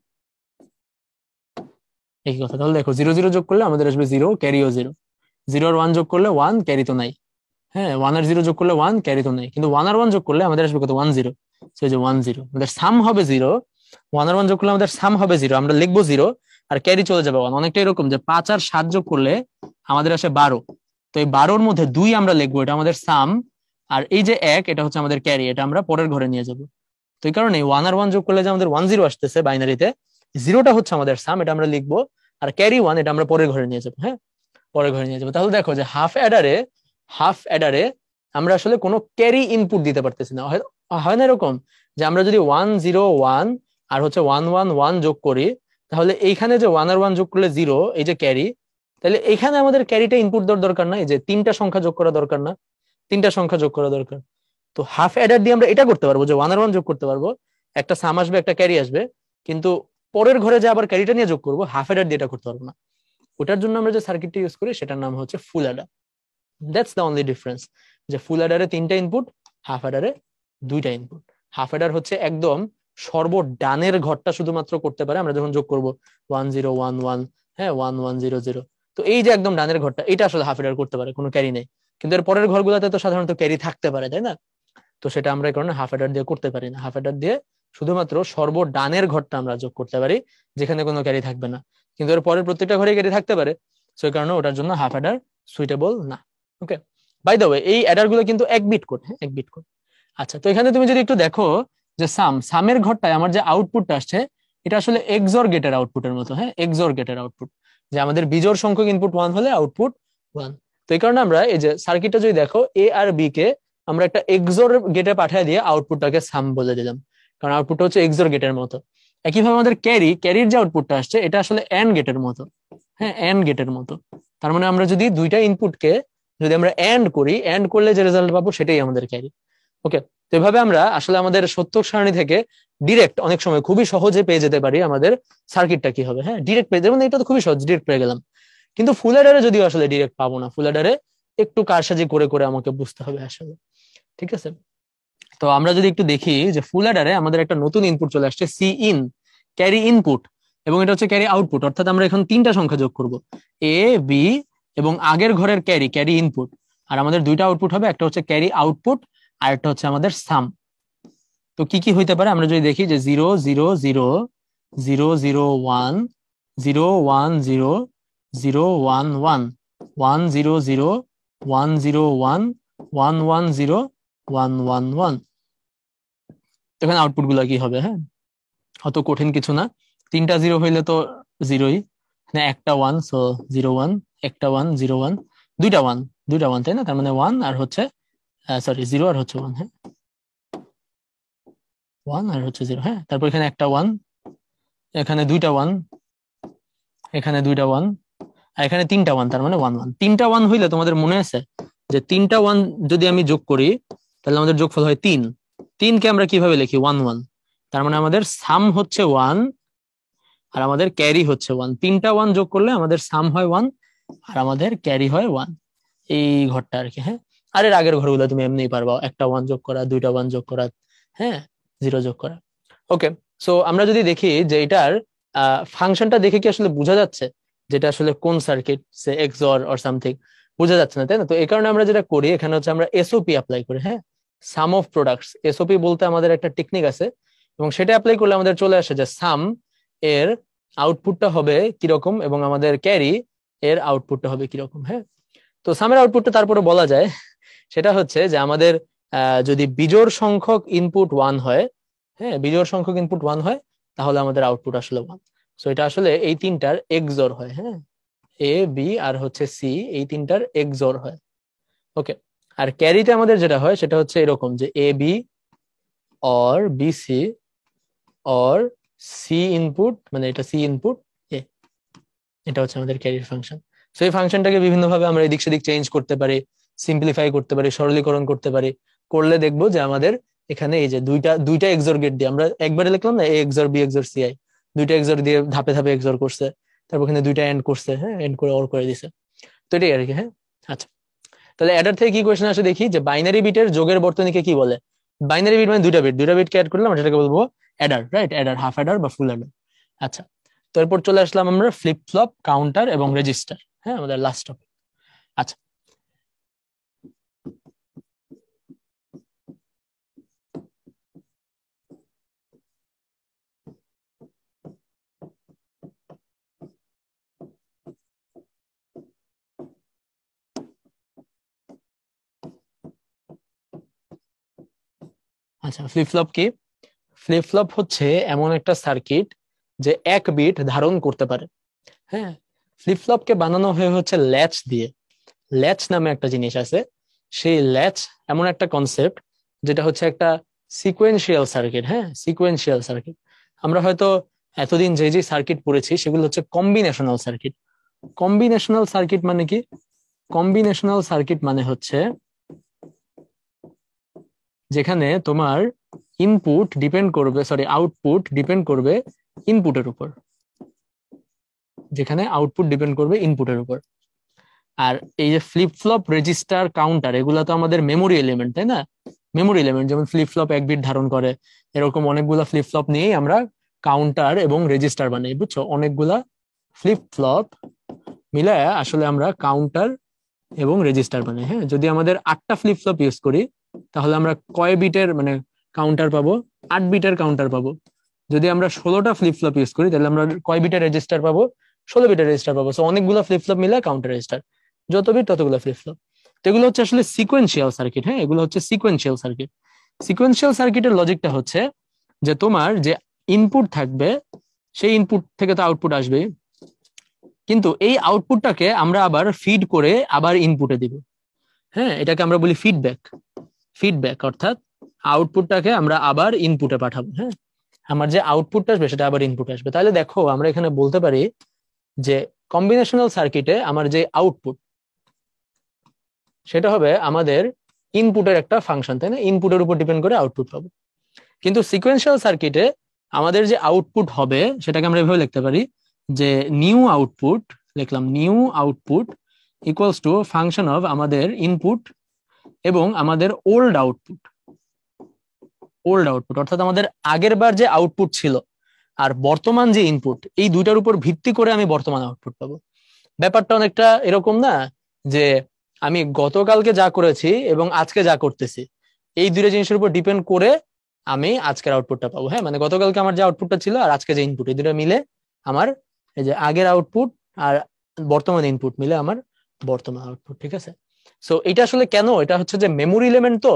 একই কথা। তাহলে দেখো 0 0 যোগ করলে আমাদের আসবে 0, ক্যারিও 0। 0 আর 1 যোগ করলে 1, ক্যারি তো নাই। হ্যাঁ, 1 আর 0 যোগ করলে 1, ক্যারি তো নাই। কিন্তু 1 আর 1 যোগ করলে আমাদের আসবে কত? 1 0। সেই যে 1 0, আমাদের সাম হবে 0। 1 আর 1 যোগ করলে আমাদের সাম হবে 0, আমরা লিখবো 0, আর ক্যারি চলে যাবে 1। অনেকটা এরকম যে 5 আর 7 যোগ করলে আমাদের আসে 12। তো এই 12-র মধ্যে 2 আমরা লিখবো, এটা আমাদের সাম। আর এই যে 1, এটা হচ্ছে আমাদের ক্যারি, এটা আমরা পরের ঘরে নিয়ে যাব। তো এই কারণে 1 আর 1 যোগ করলে যে আমাদের 1 0 আসতেছে বাইনারিতে, 0টা হচ্ছে আমাদের সাম, এটা আমরা লিখবো। আর ক্যারি 1, এটা আমরা পরের ঘরে নিয়ে যাবো। হ্যাঁ, পরের ঘরে নিয়ে যাবো। তাহলে দেখো যে হাফ অ্যাডারে আমরা আসলে কোনো ক্যারি ইনপুট দিতে পারতেছি না। হয় না এরকম যে আমরা যদি 1 0 1 আর হচ্ছে 1 1 1 যোগ করি, তাহলে এইখানে যে 1 আর 1 যোগ করলে 0, এই যে ক্যারি, তাহলে এখানে আমাদের ক্যারিটা ইনপুট দেওয়ার দরকার না, এই যে তিনটা সংখ্যা যোগ করা দরকার না, তিনটা সংখ্যা যোগ করা দরকার। তো হাফ অ্যাডার দিয়ে আমরা এটা করতে পারবো যে 1 আর 1 যোগ করতে পারবো, একটা সাম আসবে, একটা ক্যারি আসবে। কিন্তু পরের ঘরে যে আবার ক্যারিটা নিয়ে যোগ করবো, হাফ অ্যাডার দিয়ে এটা করতে পারবো না। ওটার জন্য আমরা যে সার্কিটটা ইউজ করি সেটার নাম হচ্ছে ফুল Eder. That's the only difference, যে ফুল অ্যাডারে তিনটা ইনপুট, হাফ অ্যাডারে দুইটা ইনপুট। হাফ অ্যাডার হচ্ছে একদম সর্বডানের ঘরটা শুধুমাত্র করতে পারে আমরা যখন যোগ করব 1 0 1 1, হ্যাঁ, 1 1 0 0। তো এই যে একদম ডানের ঘরটা, এটা আসলে হাফ অ্যাডার করতে পারে, কোনো ক্যারি নেই। কিন্তু এর পরের ঘরগুলোতে তো সাধারণত ক্যারি থাকতে পারে, তাই না? তো সেটা আমরা এই কারণে হাফ অ্যাডার দিয়ে করতে পারি না। হাফ অ্যাডার দিয়ে শুধুমাত্র সর্বডানের ঘরটা আমরা যোগ করতে পারি, যেখানে কোনো ক্যারি থাকবে না। কিন্তু এর পরের প্রত্যেকটা ঘরে ক্যারি থাকতে পারে, সেই কারণে ওটার জন্য হাফ অ্যাডার সুইটেবল না। ওকে, বাই দ্য ওয়ে, এই অ্যাডার গুলো কিন্তু 1 বিট কোড, হ্যাঁ, 1 বিট কোড। আচ্ছা, তো এখানে তুমি যদি একটু দেখো যে সামের ঘরটায় আমার যে আউটপুটটা আসছে, এটা আসলে এক্সঅর গেটের আউটপুটের মতো। হ্যাঁ, এক্সঅর গেটের আউটপুট, যে আমাদের বিজোড় সংখ্যক ইনপুট 1 হলে আউটপুট 1। তো এই কারণে আমরা এই যে সার্কিটটা যদি দেখো, এ আর বি কে আমরা একটা এক্সঅর গেটে পাঠিয়ে দিয়ে আউটপুটটাকে সাম বলে দিলাম, কারণ আউটপুটটা হচ্ছে এক্সঅর গেটের মতো। একইভাবে আমাদের ক্যারির যে আউটপুটটা আসছে, এটা আসলে এন্ড গেটের মতো। হ্যাঁ, এন্ড গেটের মতো। তার মানে আমরা যদি দুইটা ইনপুটকে যদি আমরা এন্ড করি, এন্ড করলে যে রেজাল্ট পাবো সেটাই আমাদের ক্যারি। ওকে, তো এভাবে আমরা আসলে আমাদের সত্যক সারণী থেকে ডিরেক্ট অনেক সময় খুবই সহজে পেয়ে যেতে পারি আমাদের সার্কিটটা কি হবে। হ্যাঁ, ডিরেক্ট পেয়ে, যেমন এটা তো খুবই সহজ, ডিরেক্ট পেয়ে গেলাম। কিন্তু ফুল অ্যাডারে যদিও আসলে ডিরেক্ট পাবো না, ফুল অ্যাডারে একটু কারসাজি করে করে আমাকে বুঝতে হবে আসলে। ঠিক আছে, তো আমরা যদি একটু দেখি যে ফুল অ্যাডারে আমাদের একটা নতুন ইনপুট চলে আসছে, সি ইন, ক্যারি ইনপুট, এবং এটা হচ্ছে ক্যারি আউটপুট। অর্থাৎ আমরা এখন তিনটা সংখ্যা যোগ করব, এ বি এবং আগের ঘরের ক্যারি ইনপুট। আর আমাদের দুইটা আউটপুট হবে, একটা হচ্ছে ক্যারি আউটপুট আর একটা হচ্ছে আমাদের সাম। তো কি কি হইতে পারে আমরা যদি দেখি, যে 0 0 0 0 0 1 0 1 0 0 1 1 1 0 0 1 0 1 1 1 0 1 1 1। এখানে আউটপুট গুলা কি হবে? হ্যাঁ, অত কঠিন কিছু না। তিনটা 0 হইলে তো 0ই, মানে একটা 1, সো 0 1, একটা 1 0 1, দুইটা 1, দুইটা 1, তাই না? তার মানে 1 আর হচ্ছে, সরি, 0 আর হচ্ছে 1। হ্যাঁ, 1 আর হচ্ছে 0। হ্যাঁ, তারপর এখানে একটা 1, এখানে দুইটা 1, এখানে দুইটা ওয়ান, আর এখানে তিনটা ওয়ান, তার মানে ওয়ান ওয়ান। তিনটা ওয়ান হইলে তোমাদের মনে আছে যে তিনটা ওয়ান যদি আমি যোগ করি তাহলে আমাদের যোগফল হয় তিন। তিনকে আমরা কিভাবে লিখি? One one. তার মানে আমাদের সাম হচ্ছে ওয়ান আর আমাদের ক্যারি হচ্ছে ওয়ান। তিনটা ওয়ান যোগ করলে আমাদের সাম হয় ওয়ান আর আমাদের ক্যারি হয় ওয়ান। এই ঘরটা আর কি। হ্যাঁ, আর এর আগের ঘরগুলো তুমি এমনিই পারবা, একটা ওয়ান যোগ করা, দুইটা ওয়ান যোগ করা, হ্যাঁ, জিরো যোগ করা। ওকে, সো আমরা যদি দেখি যে এটার ফাংশনটা দেখে কি আসলে বোঝা যাচ্ছে যেটা আসলে কোন সার্কিট, সে এক্সঅর অর সামথিং, বোঝা যাচ্ছে না, তাই না? তো এই কারণে আমরা যেটা করি এখানে হচ্ছে আমরা এসওপি অ্যাপ্লাই করি। হ্যাঁ, সাম অফ প্রোডাক্টস, এসওপি বলতে আমাদের একটা টেকনিক আছে এবং সেটা অ্যাপ্লাই করলে আমাদের চলে আসে যে সাম এর আউটপুটটা হবে কিরকম এবং আমাদের ক্যারি এর আউটপুটটা হবে কিরকম। হ্যাঁ, তো সামের আউটপুটটা তারপরে বলা যায়, সেটা হচ্ছে যে আমাদের যদি বিজোড় সংখ্যক ইনপুট ওয়ান হয়, হ্যাঁ, বিজোড় সংখ্যক ইনপুট ওয়ান হয়, তাহলে আমাদের আউটপুট আসলে ওয়ান। সো এটা আসলে এই তিনটার এক্সঅর হয়। হ্যাঁ, এ বি আর হচ্ছে সি, এই তিনটার এক্সঅর হয়। ওকে, আর ক্যারিতে আমাদের যেটা হয় সেটা হচ্ছে এরকম যে A B or B C or C input, মানে এটা সি ইনপুট এ, এটা হচ্ছে আমাদের ক্যারির ফাংশন। সো এই ফাংশনটাকে বিভিন্ন ভাবে আমরা এদিক সেদিক চেঞ্জ করতে পারি, সিম্পলিফাই করতে পারি, সরলীকরণ করতে পারি। করলে দেখবো যে আমাদের এখানে এই যে দুইটা দুইটা এক্সর গেট দিয়ে আমরা একবারে লিখলাম না, A XOR B XOR C I, দুইটা এক্সর দিয়ে ধাপে ধাপে এক্সর করছে, তারপর এখানে দুইটা এন্ড করছে, হ্যাঁ, এন্ড করে অর করে দিছে। তো এটাই আর কি। হ্যাঁ, আচ্ছা, তাহলে অ্যাডার থেকে কি কোয়েশ্চেন আসে দেখি, যে বাইনারি বিটের যোগের বর্তনীকে কি বলে? বাইনারি বিট মানে দুইটা বিট, দুইটা বিটকে অ্যাড করলাম, সেটাকে বলবো Eder, right? Eder, half Eder বা ফুল অ্যাডার। আচ্ছা, তো এরপর চলে আসলাম আমরা ফ্লিপ ফ্লপ, কাউন্টার এবং রেজিস্টার। হ্যাঁ, আমাদের লাস্ট টপিক। আচ্ছা, আচ্ছা, ফ্লিপ ফ্লপ কি? ফ্লিপ ফ্লপ হচ্ছে এমন একটা সার্কিট যে এক বিট ধারণ করতে পারে। হ্যাঁ, ফ্লিপ ফ্লপকে বানানো হয়ে হচ্ছে ল্যাচ দিয়ে। ল্যাচ নামে একটা জিনিস আছে, সেই ল্যাচ এমন একটা কনসেপ্ট যেটা হচ্ছে একটা সিকোয়েন্সিয়াল সার্কিট। হ্যাঁ, সিকোয়েন্সিয়াল সার্কিট। আমরা হয়তো এতদিন যে যে সার্কিট পড়েছি সেগুলো হচ্ছে কম্বিনেশনাল সার্কিট। কম্বিনেশনাল সার্কিট মানে কি? কম্বিনেশনাল সার্কিট মানে হচ্ছে যেখানে তোমার ইনপুট ডিপেন্ড করবে, সরি, আউটপুট ডিপেন্ড করবে ইনপুটের উপর, যেখানে আউটপুট ডিপেন্ড করবে ইনপুটের উপর। আর এই যে ফ্লিপ ফ্লপ, রেজিস্টার, কাউন্টার, এগুলো তো আমাদের মেমোরি এলিমেন্ট, তাই না? মেমোরি এলিমেন্ট, যেমন ফ্লিপ ফ্লপ এক বিট ধারণ করে, এরকম অনেকগুলা ফ্লিপ ফ্লপ নিয়েই আমরা কাউন্টার এবং রেজিস্টার বানাই, বুঝছো? অনেকগুলা ফ্লিপ ফ্লপ মিলে আসলে আমরা কাউন্টার এবং রেজিস্টার বানাই। হ্যাঁ, যদি আমাদের 8টা ফ্লিপ ফ্লপ ইউজ করি তাহলে আমরা কয় বিটের মানে কাউন্টার পাবো? 8 বিটের কাউন্টার পাবো। যদি আমরা 16টা ফ্লিপ ফ্লপ ইউজ করি তাহলে আমরা কয় বিটের রেজিস্টার পাবো? 16 বিটের রেজিস্টার পাবো। সো অনেকগুলো ফ্লিপ ফ্লপ মিলে কাউন্টার রেজিস্টার, যত বিট ততগুলো ফ্লিপ ফ্লপ। তো এগুলো হচ্ছে আসলে সিকোয়েন্সিয়াল সার্কিট। হ্যাঁ, এগুলো হচ্ছে সিকোয়েন্সিয়াল সার্কিট। সিকোয়েন্সিয়াল সার্কিটের লজিকটা হচ্ছে যে তোমার যে ইনপুট থাকবে সেই ইনপুট থেকে তো আউটপুট আসবেই, কিন্তু এই আউটপুটটাকে আমরা আবার ফিড করে আবার ইনপুটে দিব। হ্যাঁ, এটাকে আমরা বলি ফিডব্যাক। ফিডব্যাক অর্থাৎ আউটপুটটাকে আমরা আবার ইনপুটে পাঠাবো। হ্যাঁ, আমার যে আউটপুটটা আসবে সেটা আবার ইনপুটে আসবে। তাহলে দেখো আমরা এখানে বলতে পারি যে কম্বিনেশনাল সার্কিটে আমার যে আউটপুট সেটা হবে আমাদের ইনপুটের একটা ফাংশন, তাই না? ইনপুটের উপর ডিপেন্ড করে আউটপুট পাবো। কিন্তু সিকোয়েন্সিয়াল সার্কিটে আমাদের যে আউটপুট হবে সেটাকে আমরা এভাবে লিখতে পারি যে নিউ আউটপুট, লিখলাম new output equals to function of আমাদের ইনপুট এবং আমাদের ওল্ড আউটপুট। ওল্ড আউটপুট অর্থাৎ আমাদের আগের বার যে আউটপুট ছিল আর বর্তমান যে ইনপুট, এই দুইটার উপর ভিত্তি করে আমি বর্তমান আউটপুট পাবো। ব্যাপারটা অনেকটা এরকম না যে আমি গতকালকে যা করেছি এবং আজকে যা করতেছি এই দুইটা জিনিসের উপর ডিপেন্ড করে আমি আজকের আউটপুটটা পাবো। হ্যাঁ, মানে গতকালকে আমার যে আউটপুটটা ছিল আর আজকে যে ইনপুট, এই দুটো মিলে আমার এই যে আগের আউটপুট আর বর্তমান ইনপুট মিলে আমার বর্তমান আউটপুট। ঠিক আছে, সো এটা আসলে কেন? এটা হচ্ছে যে মেমোরি এলিমেন্ট, তো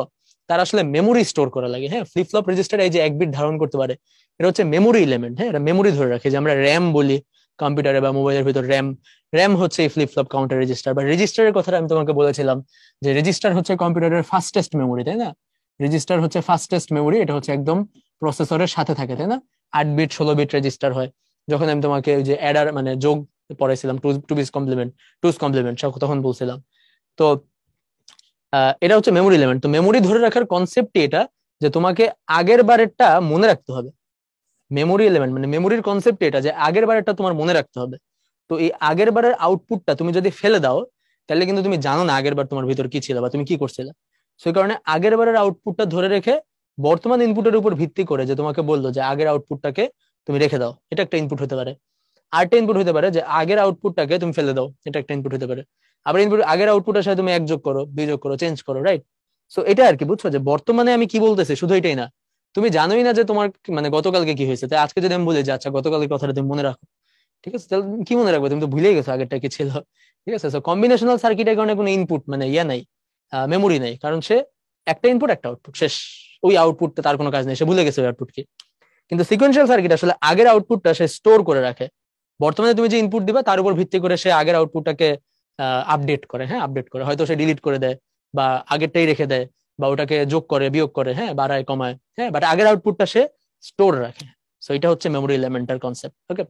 তার আসলে মেমোরি স্টোর করা লাগে। হ্যাঁ, ফ্লিপ ফ্লপ রেজিস্টার এই যে এক বিট ধারণ করতে পারে, এটা হচ্ছে মেমোরি এলিমেন্ট। হ্যাঁ, এটা মেমোরি ধরে রাখে, যে আমরা র্যাম বলি কম্পিউটারে বা মোবাইলের ভিতর র্যাম। র্যাম হচ্ছে এই ফ্লিপ ফ্লপ, কাউন্টার, রেজিস্টার। বা রেজিস্টারের কথাটা আমি তোমাকে বলেছিলাম যে রেজিস্টার হচ্ছে কম্পিউটারের ফাস্টেস্ট মেমোরি, তাই না? রেজিস্টার হচ্ছে ফাস্টেস্ট মেমোরি, এটা হচ্ছে একদম প্রসেসরের সাথে থাকে, তাই না? 8 বিট 16 বিট রেজিস্টার হয়। যখন আমি তোমাকে ওই যে অ্যাডার মানে যোগ পড়াইছিলাম, টু বিস কমপ্লিমেন্ট, টুস কমপ্লিমেন্ট সব তখন বলছিলাম। তো এটা হচ্ছে মেমোরি এলিমেন্ট। তো মেমোরি ধরে রাখার কনসেপ্টই এটা, যে তোমাকে আগের বারেরটা মনে রাখতে হবে। মেমোরি এলিমেন্ট মানে মেমোরির কনসেপ্ট এটা, যে আগের বারেরটা তোমার মনে রাখতে হবে। তো এই আগের বারের আউটপুটটা তুমি যদি ফেলে দাও, তাহলে কিন্তু তুমি জানো না আগের বার তোমার ভিতর কি ছিল বা তুমি কি করছিলে। সেই কারণে আগের বারের আউটপুটটা ধরে রেখে বর্তমান ইনপুটের উপর ভিত্তি করে, যে তোমাকে বললো যে আগের আউটপুটটাকে তুমি রেখে দাও, এটা একটা ইনপুট হতে পারে। আরেকটা ইনপুট হতে পারে যে আগের আউটপুটটাকে তুমি ফেলে দাও, এটা একটা ইনপুট হতে পারে। আবার ইনপুট আগের আউটপুটের সাথে তুমি এক যোগ করো, দুই যোগ করো, চেঞ্জ করো, রাইট? সো এটা আর কি, বুঝছো, যে বর্তমানে আমি কি বলতেছি শুধু এটাই না, তুমি জানোই না যে তোমার মানে গতকালকে কি হয়েছে। তাই আজকে যদি আমি বলি যে আচ্ছা গতকালকে কথাটা তুমি মনে রাখো, ঠিক আছে, তাহলে কি মনে রাখবে? তুমি তো ভুলেই গেছো আগেরটা কি ছিল। ঠিক আছে, কম্বিনেশনাল সার্কিটের কারণে কোনো ইনপুট মানে ইয়া নাই, মেমোরি নাই, কারণ সে একটা ইনপুট একটা আউটপুট, শেষ। ওই আউটপুটটা তার কোনো কাজ নেই, সে ভুলে গেছে ওই আউটপুট কি। কিন্তু সিকোয়েন্সিয়াল সার্কিট আসলে আগের আউটপুটটা সে স্টোর করে রাখে। বর্তমানে তুমি যে ইনপুট দিবা তার উপর ভিত্তি করে সে আগের আউটপুটটাকে আপডেট করে, হ্যাঁ আপডেট করে, হয়তো সে ডিলিট করে দেয় বা আগেরটাই রেখে দেয় বা ওটাকে যোগ করে বিয়োগ করে, হ্যাঁ বাড়ায় কমায়, হ্যাঁ, বাট আগের আউটপুটটা সে স্টোর রাখে। সো এটা হচ্ছে মেমোরি এলিমেন্টাল কনসেপ্ট। ওকে,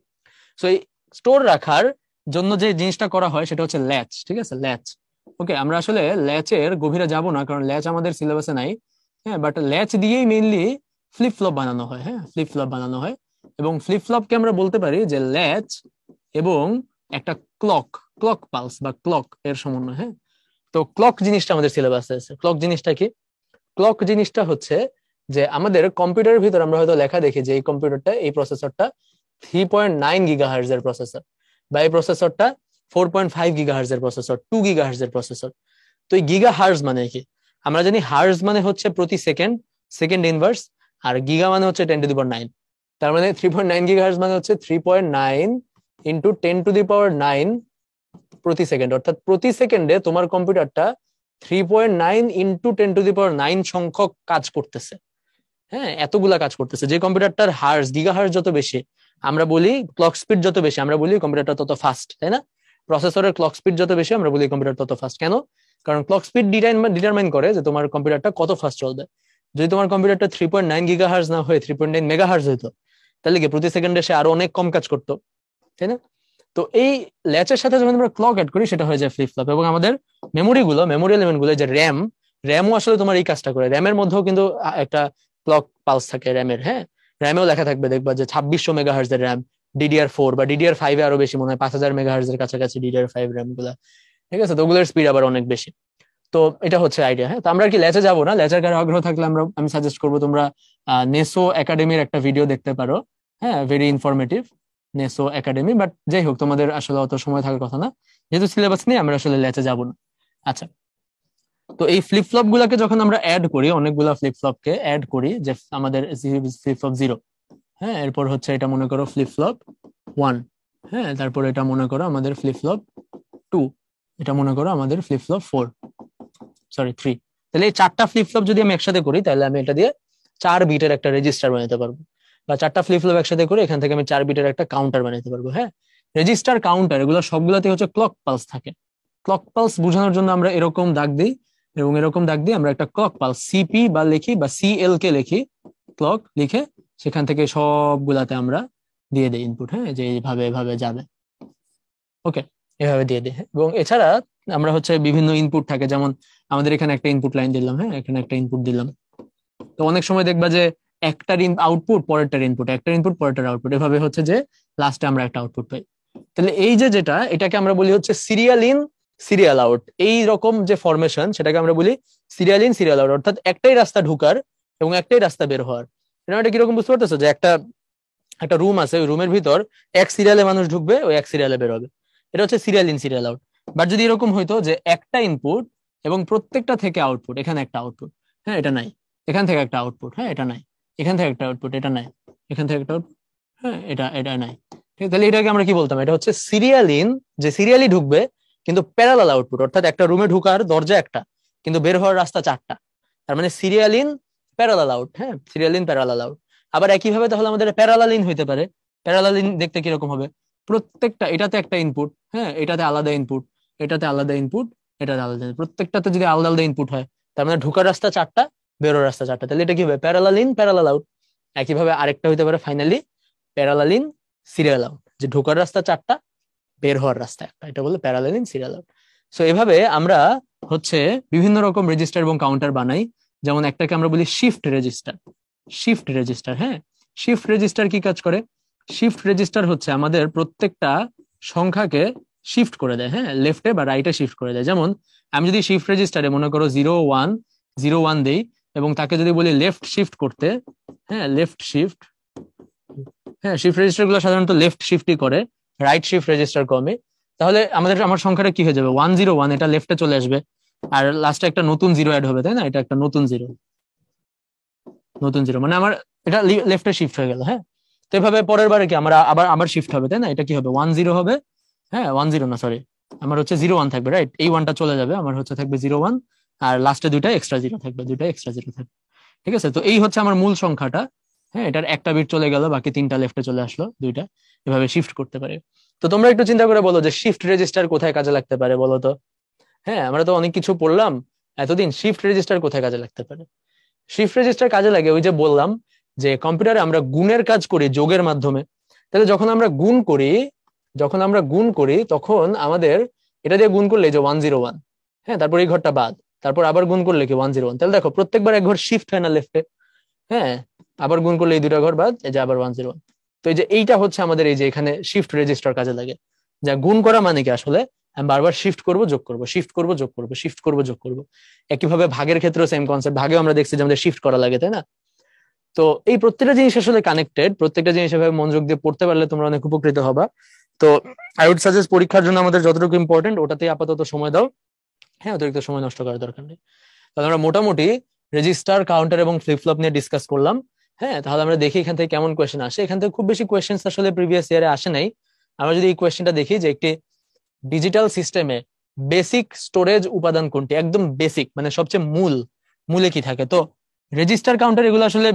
সো এই স্টোর রাখার জন্য যে জিনিসটা করা হয় সেটা হচ্ছে ল্যাচ। ঠিক আছে, ল্যাচ। ওকে, আমরা আসলে ল্যাচের গভীরে যাব না, কারণ ল্যাচ আমাদের সিলেবাসে নাই। হ্যাঁ, বাট ল্যাচ দিয়েই মেইনলি ফ্লিপ ফ্লপ বানানো হয়। হ্যাঁ, ফ্লিপ ফ্লপ বানানো হয়, এবং ফ্লিপ ফ্লপকে আমরা বলতে পারি যে ল্যাচ এবং একটা ক্লক, ক্লক পালস বা ক্লক এর সমন্বয়। হ্যাঁ, তো ক্লক জিনিসটা আমাদের সিলেবাসে আছে। ক্লক জিনিসটা কি? ক্লক জিনিসটা হচ্ছে যে আমাদের কম্পিউটারের ভিতর আমরা হয়তো লেখা দেখি যে এই কম্পিউটারটা, এই প্রসেসরটা 3.9 গিগাহার্জ এর প্রসেসর, বা এই প্রসেসরটা 4.5 গিগাহার্জ এর প্রসেসর, 2 গিগাহার্জ এর প্রসেসর। তো এই গিগাহার্জ মানে কি? আমরা জানি হার্জ মানে হচ্ছে প্রতি সেকেন্ড, সেকেন্ড ইনভার্স, আর গিগা মানে হচ্ছে 10⁹ তার মানে 3.9 গিগাহার্জ মানে হচ্ছে 3.9 ইন্টু 10⁹ প্রতি সেকেন্ড, অর্থাৎ প্রতি সেকেন্ডে তোমার কম্পিউটারটা 3.9 ইন্টু 10⁹ সংখ্যক কাজ করতেছে। হ্যাঁ, এতগুলা কাজ করতেছে। যে কম্পিউটারটার হার্জ, গিগা হার্জ যত বেশি, আমরা বলি ক্লক স্পিড যত বেশি, আমরা বলি কম্পিউটারটা তত ফাস্ট, তাই না? প্রসেসরের ক্লক স্পিড যত বেশি, আমরা বলি কম্পিউটার তত ফাস্ট। কেন? কারণ ক্লক স্পিড ডিটারমাইন করে যে তোমার কম্পিউটারটা কত ফাস্ট চলবে। যদি তোমার কম্পিউটারটা 3.9 গিগা হার্জ না হয়ে 3.9 মেগা হার্জ হইতো, তাহলে কি প্রতি সেকেন্ডে সে আরো অনেক কম কাজ করতো, তাই না? তো এই ল্যাচের সাথে যখন আমরা ক্লক অ্যাড করি সেটা হয়ে যায় ফ্লিপ ফ্লপ। এবং আমাদের মেমোরি গুলো, মেমোরি এলিমেন্ট গুলো, যে র্যাম, র্যামও আসলে তোমার এই কাজটা করে। র্যামের মধ্যেও কিন্তু একটা ক্লক পালস থাকে র্যামের। হ্যাঁ, র্যামেও লেখা থাকবে, দেখবা যে 2600 মেগাহার্জ এর র্যাম, DDR4 বা DDR5 এ আরো বেশি, মনে হয় 5000 মেগাহার্জ এর কাছাকাছি DDR5 র্যাম গুলা। ঠিক আছে, তো ওগুলোর স্পিড আবার অনেক বেশি। তো এটা হচ্ছে আইডিয়া। হ্যাঁ, তো আমরা কি ল্যাচে যাবো না? ল্যাচের কারো আগ্রহ থাকলে আমি সাজেস্ট করবো তোমরা নেসো একাডেমির একটা ভিডিও দেখতে পারো। হ্যাঁ, ভেরি ইনফরমেটিভ, নেসো একাডেমি। বাট যাই হোক, তোমাদের আসলে অত সময় থাকার কথা না, যেহেতু সিলেবাস নেই, আমরা আসলে ল্যাচে যাবো না। আচ্ছা, তো এই ফ্লিপ ফ্লপ গুলাকে যখন আমরা অ্যাড করি, অনেকগুলা ফ্লিপ ফ্লপকে অ্যাড করি, যে আমাদের ফ্লিপ ফ্লপ 0, হ্যাঁ, এরপর হচ্ছে এটা মনে করো ফ্লিপ ফ্লপ 1, হ্যাঁ, তারপর এটা মনে করো আমাদের ফ্লিপ ফ্লপ 2, এটা মনে করো আমাদের ফ্লিপ ফ্লপ 4, সরি 3। তাহলে এই 4টা ফ্লিপ ফ্লপ যদি আমি একসাথে করি, তাহলে আমি এটা দিয়ে 4 বিটের একটা রেজিস্টার বানাতে পারবো। বা 4টা ফ্লিপ ফ্লপ একসাথে করে এখান থেকে আমি 4 বিটের একটা কাউন্টার বানাতে পারবো। হ্যাঁ, রেজিস্টার, কাউন্টার, এগুলো সবগুলোতে হচ্ছে ক্লক পালস থাকে। ক্লক পালস বোঝানোর জন্য আমরা এরকম দাগ দিই, এবং এরকম দাগ দিয়ে আমরা একটা ক্লক পালস সিপি বা লিখি, বা সিএল কে লিখি, ক্লক লিখে সেখান থেকে সবগুলাতে আমরা দিয়ে দিই ইনপুট। হ্যাঁ, যে এইভাবে এভাবে যাবে। ওকে, এভাবে দিয়ে দিই। এবং এছাড়া আমরা হচ্ছে বিভিন্ন ইনপুট থাকে, যেমন আমাদের এখানে একটা ইনপুট লাইন দিলাম, হ্যাঁ, এখানে একটা ইনপুট দিলাম। তো অনেক সময় দেখবা যে একটার আউটপুট পরেরটার ইনপুট, একটার ইনপুট পরেরটার আউটপুট, এভাবে হচ্ছে যে লাস্টে আমরা একটা আউটপুট পাই। তাহলে এই যে যেটা, এটাকে আমরা বলি হচ্ছে সিরিয়াল ইন সিরিয়াল আউট। এই রকম যে ফরমেশন, সেটাকে আমরা বলি সিরিয়াল ইন সিরিয়াল আউট, অর্থাৎ একটাই রাস্তা ঢুকার এবং একটাই রাস্তা বের হওয়ার। এটা কিরকম বুঝতে পারতেছো? যে একটা একটা রুম আছে, ওই রুমের ভিতর এক সিরিয়ালে মানুষ ঢুকবে, ওই এক সিরিয়ালে বের হবে। এটা হচ্ছে serial in serial out. But যদি এরকম হইতো যে একটা ইনপুট এবং প্রত্যেকটা থেকে আউটপুট, এখানে একটা আউটপুট, হ্যাঁ এটা নাই, এখান থেকে একটা আউটপুট, হ্যাঁ এটা নাই, এখান থেকে একটা আউটপুট, এটা নাই, এখান থেকে একটা আউটপুট, হ্যাঁ এটা এটা নাই, ঠিক আছে? তাহলে এটাকে আমরা কি বলতাম? এটা হচ্ছে সিরিয়াল ইন, যে সিরিয়ালি ঢুকবে কিন্তু প্যারালাল আউটপুট, অর্থাৎ একটা রুমে ঢুকার দরজা একটা কিন্তু বের হওয়ার রাস্তা 4টা। তার মানে সিরিয়াল ইন প্যারালাল আউট। হ্যাঁ, সিরিয়াল ইন প্যারালাল আউট। আবার একইভাবে তাহলে আমাদের প্যারালাল ইন হইতে পারে। প্যারালাল ইন দেখতে কিরকম হবে? প্রত্যেকটা, এটাতে একটা ইনপুট, হ্যাঁ এটাতে আলাদা ইনপুট, এটাতে আলাদা ইনপুট, এটাতে আলাদা input। প্রত্যেকটাতে যদি আলাদা আলাদা ইনপুট হয়, তার মানে ঢোকার রাস্তা 4টা, বেরোর রাস্তা 4টা। তাহলে এটা কি হবে? Parallel in parallel out. একইভাবে আরেকটা হইতে পারে finally parallel in serial out, যে ঢোকার রাস্তা 4টা, বের হওয়ার রাস্তা একটা, এটা বলে parallel in serial out. So এভাবে আমরা হচ্ছে বিভিন্ন রকম রেজিস্টার এবং কাউন্টার বানাই। যেমন একটাকে আমরা বলি শিফট রেজিস্টার। শিফট রেজিস্টার, হ্যাঁ, শিফট রেজিস্টার কি কাজ করে? শিফট রেজিস্টার হচ্ছে আমাদের প্রত্যেকটা সংখ্যাকে শিফট করে দেয়, হ্যাঁ, লেফটে বা রাইটে শিফট করে দেয়। যেমন আমি যদি শিফট রেজিস্টারে মনে করো 0 1 0 1 দেই এবং তাকে যদি বলি লেফট শিফট করতে, হ্যাঁ, লেফট শিফট, হ্যাঁ, শিফট রেজিস্টার গুলো সাধারণত লেফট শিফটই করে, রাইট শিফট রেজিস্টার কমে। তাহলে আমার সংখ্যাটা কি হয়ে যাবে? 1 0 1, এটা লেফটে চলে আসবে, আর লাস্টে একটা নতুন জিরো অ্যাড হবে, তাই না? এটা একটা নতুন জিরো, নতুন জিরো মানে আমার এটা লেফটে শিফট হয়ে গেল, হ্যাঁ। তো এভাবে পরের বারে কি আমরা আবার আবার শিফট হবে, তাই না? এটা কি হবে? 1 0 হবে, হ্যাঁ, 1 0 না, সরি, আমার হচ্ছে 0 1 থাকবে, রাইট? এই ওয়ানটা চলে যাবে, আমার হচ্ছে থাকবে 0 1, আর লাস্টে দুইটা এক্সট্রা জিরো থাকবে, দুইটা এক্সট্রা জিরো থাকবে। ঠিক আছে, তো এই হচ্ছে আমার মূল সংখ্যাটা, হ্যাঁ, এটার একটা বিট চলে গেল, বাকি তিনটা লেফটে চলে আসলো, দুইটা। এভাবে শিফট করতে পারে। তো তোমরা একটু চিন্তা করে বলো যে শিফট রেজিস্টার কোথায় কাজে লাগতে পারে বলো তো? হ্যাঁ, আমরা তো অনেক কিছু পড়লাম এতদিন, শিফট রেজিস্টার কোথায় কাজে লাগতে পারে? শিফট রেজিস্টার কাজে লাগে ওই যে বললাম যে কম্পিউটারে আমরা গুণের কাজ করি যোগের মাধ্যমে। তাহলে যখন আমরা গুণ করি তখন আমাদের এটা দিয়ে গুণ করলে যে 1 0 1, হ্যাঁ, তারপর এই ঘরটা বাদ, তারপর আবার গুণ করলে কি 1 0 1, তাহলে দেখো প্রত্যেকবার এক ঘর শিফট হয় না লেফটে, হ্যাঁ, আবার গুণ করলে এই দুটা ঘর বাদ, এই যে আবার 1 0 1। তো এই যে এইটা হচ্ছে আমাদের এই যে এখানে শিফট রেজিস্টার কাজে লাগে। যা গুণ করা মানে কি আসলে? আমি বারবার শিফট করব, যোগ করব, শিফট করব, যোগ করব, শিফট করব, যোগ করব। একইভাবে ভাগের ক্ষেত্রেও সেম কনসেপ্ট, ভাগেও আমরা দেখছি যে আমাদের শিফট করা লাগে, তাই না? তো এই প্রত্যেকটা জিনিস আসলে কানেক্টেড, প্রত্যেকটা জিনিস এভাবে মনোযোগ দিয়ে পড়তে পারলে তোমরা অনেক উপকৃত হবা। তো আই উড সাজেস্ট পরীক্ষার জন্য আমাদের যতটুকু ইম্পর্টেন্ট ওটাতেই আপাতত সময় দাও, হ্যাঁ, অতিরিক্ত সময় নষ্ট করার দরকার নেই। তাহলে আমরা মোটামুটি রেজিস্টার, কাউন্টার এবং ফ্লিপ ফ্লপ নিয়ে ডিসকাস করলাম, হ্যাঁ। তাহলে আমরা দেখি এখান থেকে কেমন কোয়েশ্চেন আসে। এখান থেকে খুব বেশি কোয়েশ্চেন আসলে প্রিভিয়াস ইয়ারে আসে নাই। আমরা যদি এই কোয়েশ্চেনটা দেখি যে একটি ডিজিটাল সিস্টেমে বেসিক স্টোরেজ উপাদান কোনটি, একদম বেসিক মানে সবচেয়ে মূলে কি থাকে, তো রেজিস্টার কাউন্টার এগুলো আসলে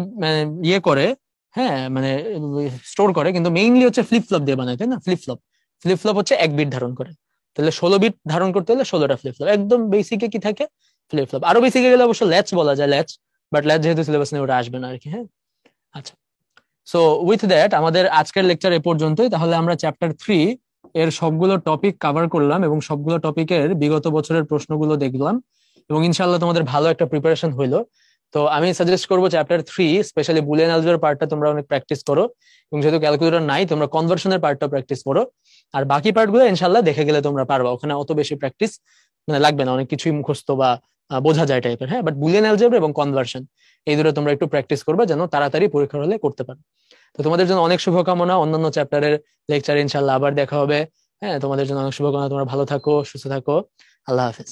ইয়ে করে, হ্যাঁ, মানে স্টোর করে, কিন্তু মেইনলি হচ্ছে ফ্লিপ ফ্লপ দিয়ে বানায়, তাই না? ফ্লিপ ফ্লপ হচ্ছে 1 বিট ধারণ করে, তাহলে 16 বিট ধারণ করতে হলে 16টা ফ্লিপ ফ্লপ। একদম বেসিকে কি থাকে? Flip flop. আরো বেসিকে গেলে অবশ্য ল্যাচ বলা যায়, ল্যাচ, বাট ল্যাচ যেহেতু সিলেবাস নেই ওটা আসবে না আর কি, হ্যাঁ। আচ্ছা, সো উইথ দ্যাট আমাদের আজকের লেকচার এ পর্যন্তই। তাহলে আমরা চ্যাপ্টার 3 এর সবগুলো টপিক কভার করলাম এবং সবগুলো টপিকের বিগত বছরের প্রশ্নগুলো দেখলাম, এবং ইনশাআল্লাহ তোমাদের ভালো একটা প্রিপারেশন হইলো। তো আমি সাজেস্ট করবো চ্যাপ্টার 3 স্পেশালি বুলিয়ান অ্যালজেব্রার পার্টটা তোমরা অনেক প্র্যাকটিস করো, এবং যেহেতু ক্যালকুলেটর নাই তোমরা কনভার্সনের পার্টটা প্র্যাকটিস করো। আর বাকি পার্টগুলো ইনশাআল্লাহ দেখে গেলে তোমরা পারবা, ওখানে অত বেশি প্র্যাকটিস মানে লাগবে না, অনেক কিছুই মুখস্থ বা বোঝা যায় টাইপের, হ্যাঁ। বাট বুলিয়ান অ্যালজেব্রা এবং কনভার্সন এই দুটো তোমরা একটু প্র্যাকটিস করবে যেন তাড়াতাড়ি পরীক্ষার হলে করতে পারো। তো তোমাদের জন্য অনেক শুভকামনা, অন্যান্য চ্যাপ্টারের লেকচারে ইনশাআল্লাহ আবার দেখা হবে, হ্যাঁ। তোমাদের জন্য অনেক শুভকামনা, তোমরা ভালো থাকো, সুস্থ থাকো, আল্লাহ হাফেজ।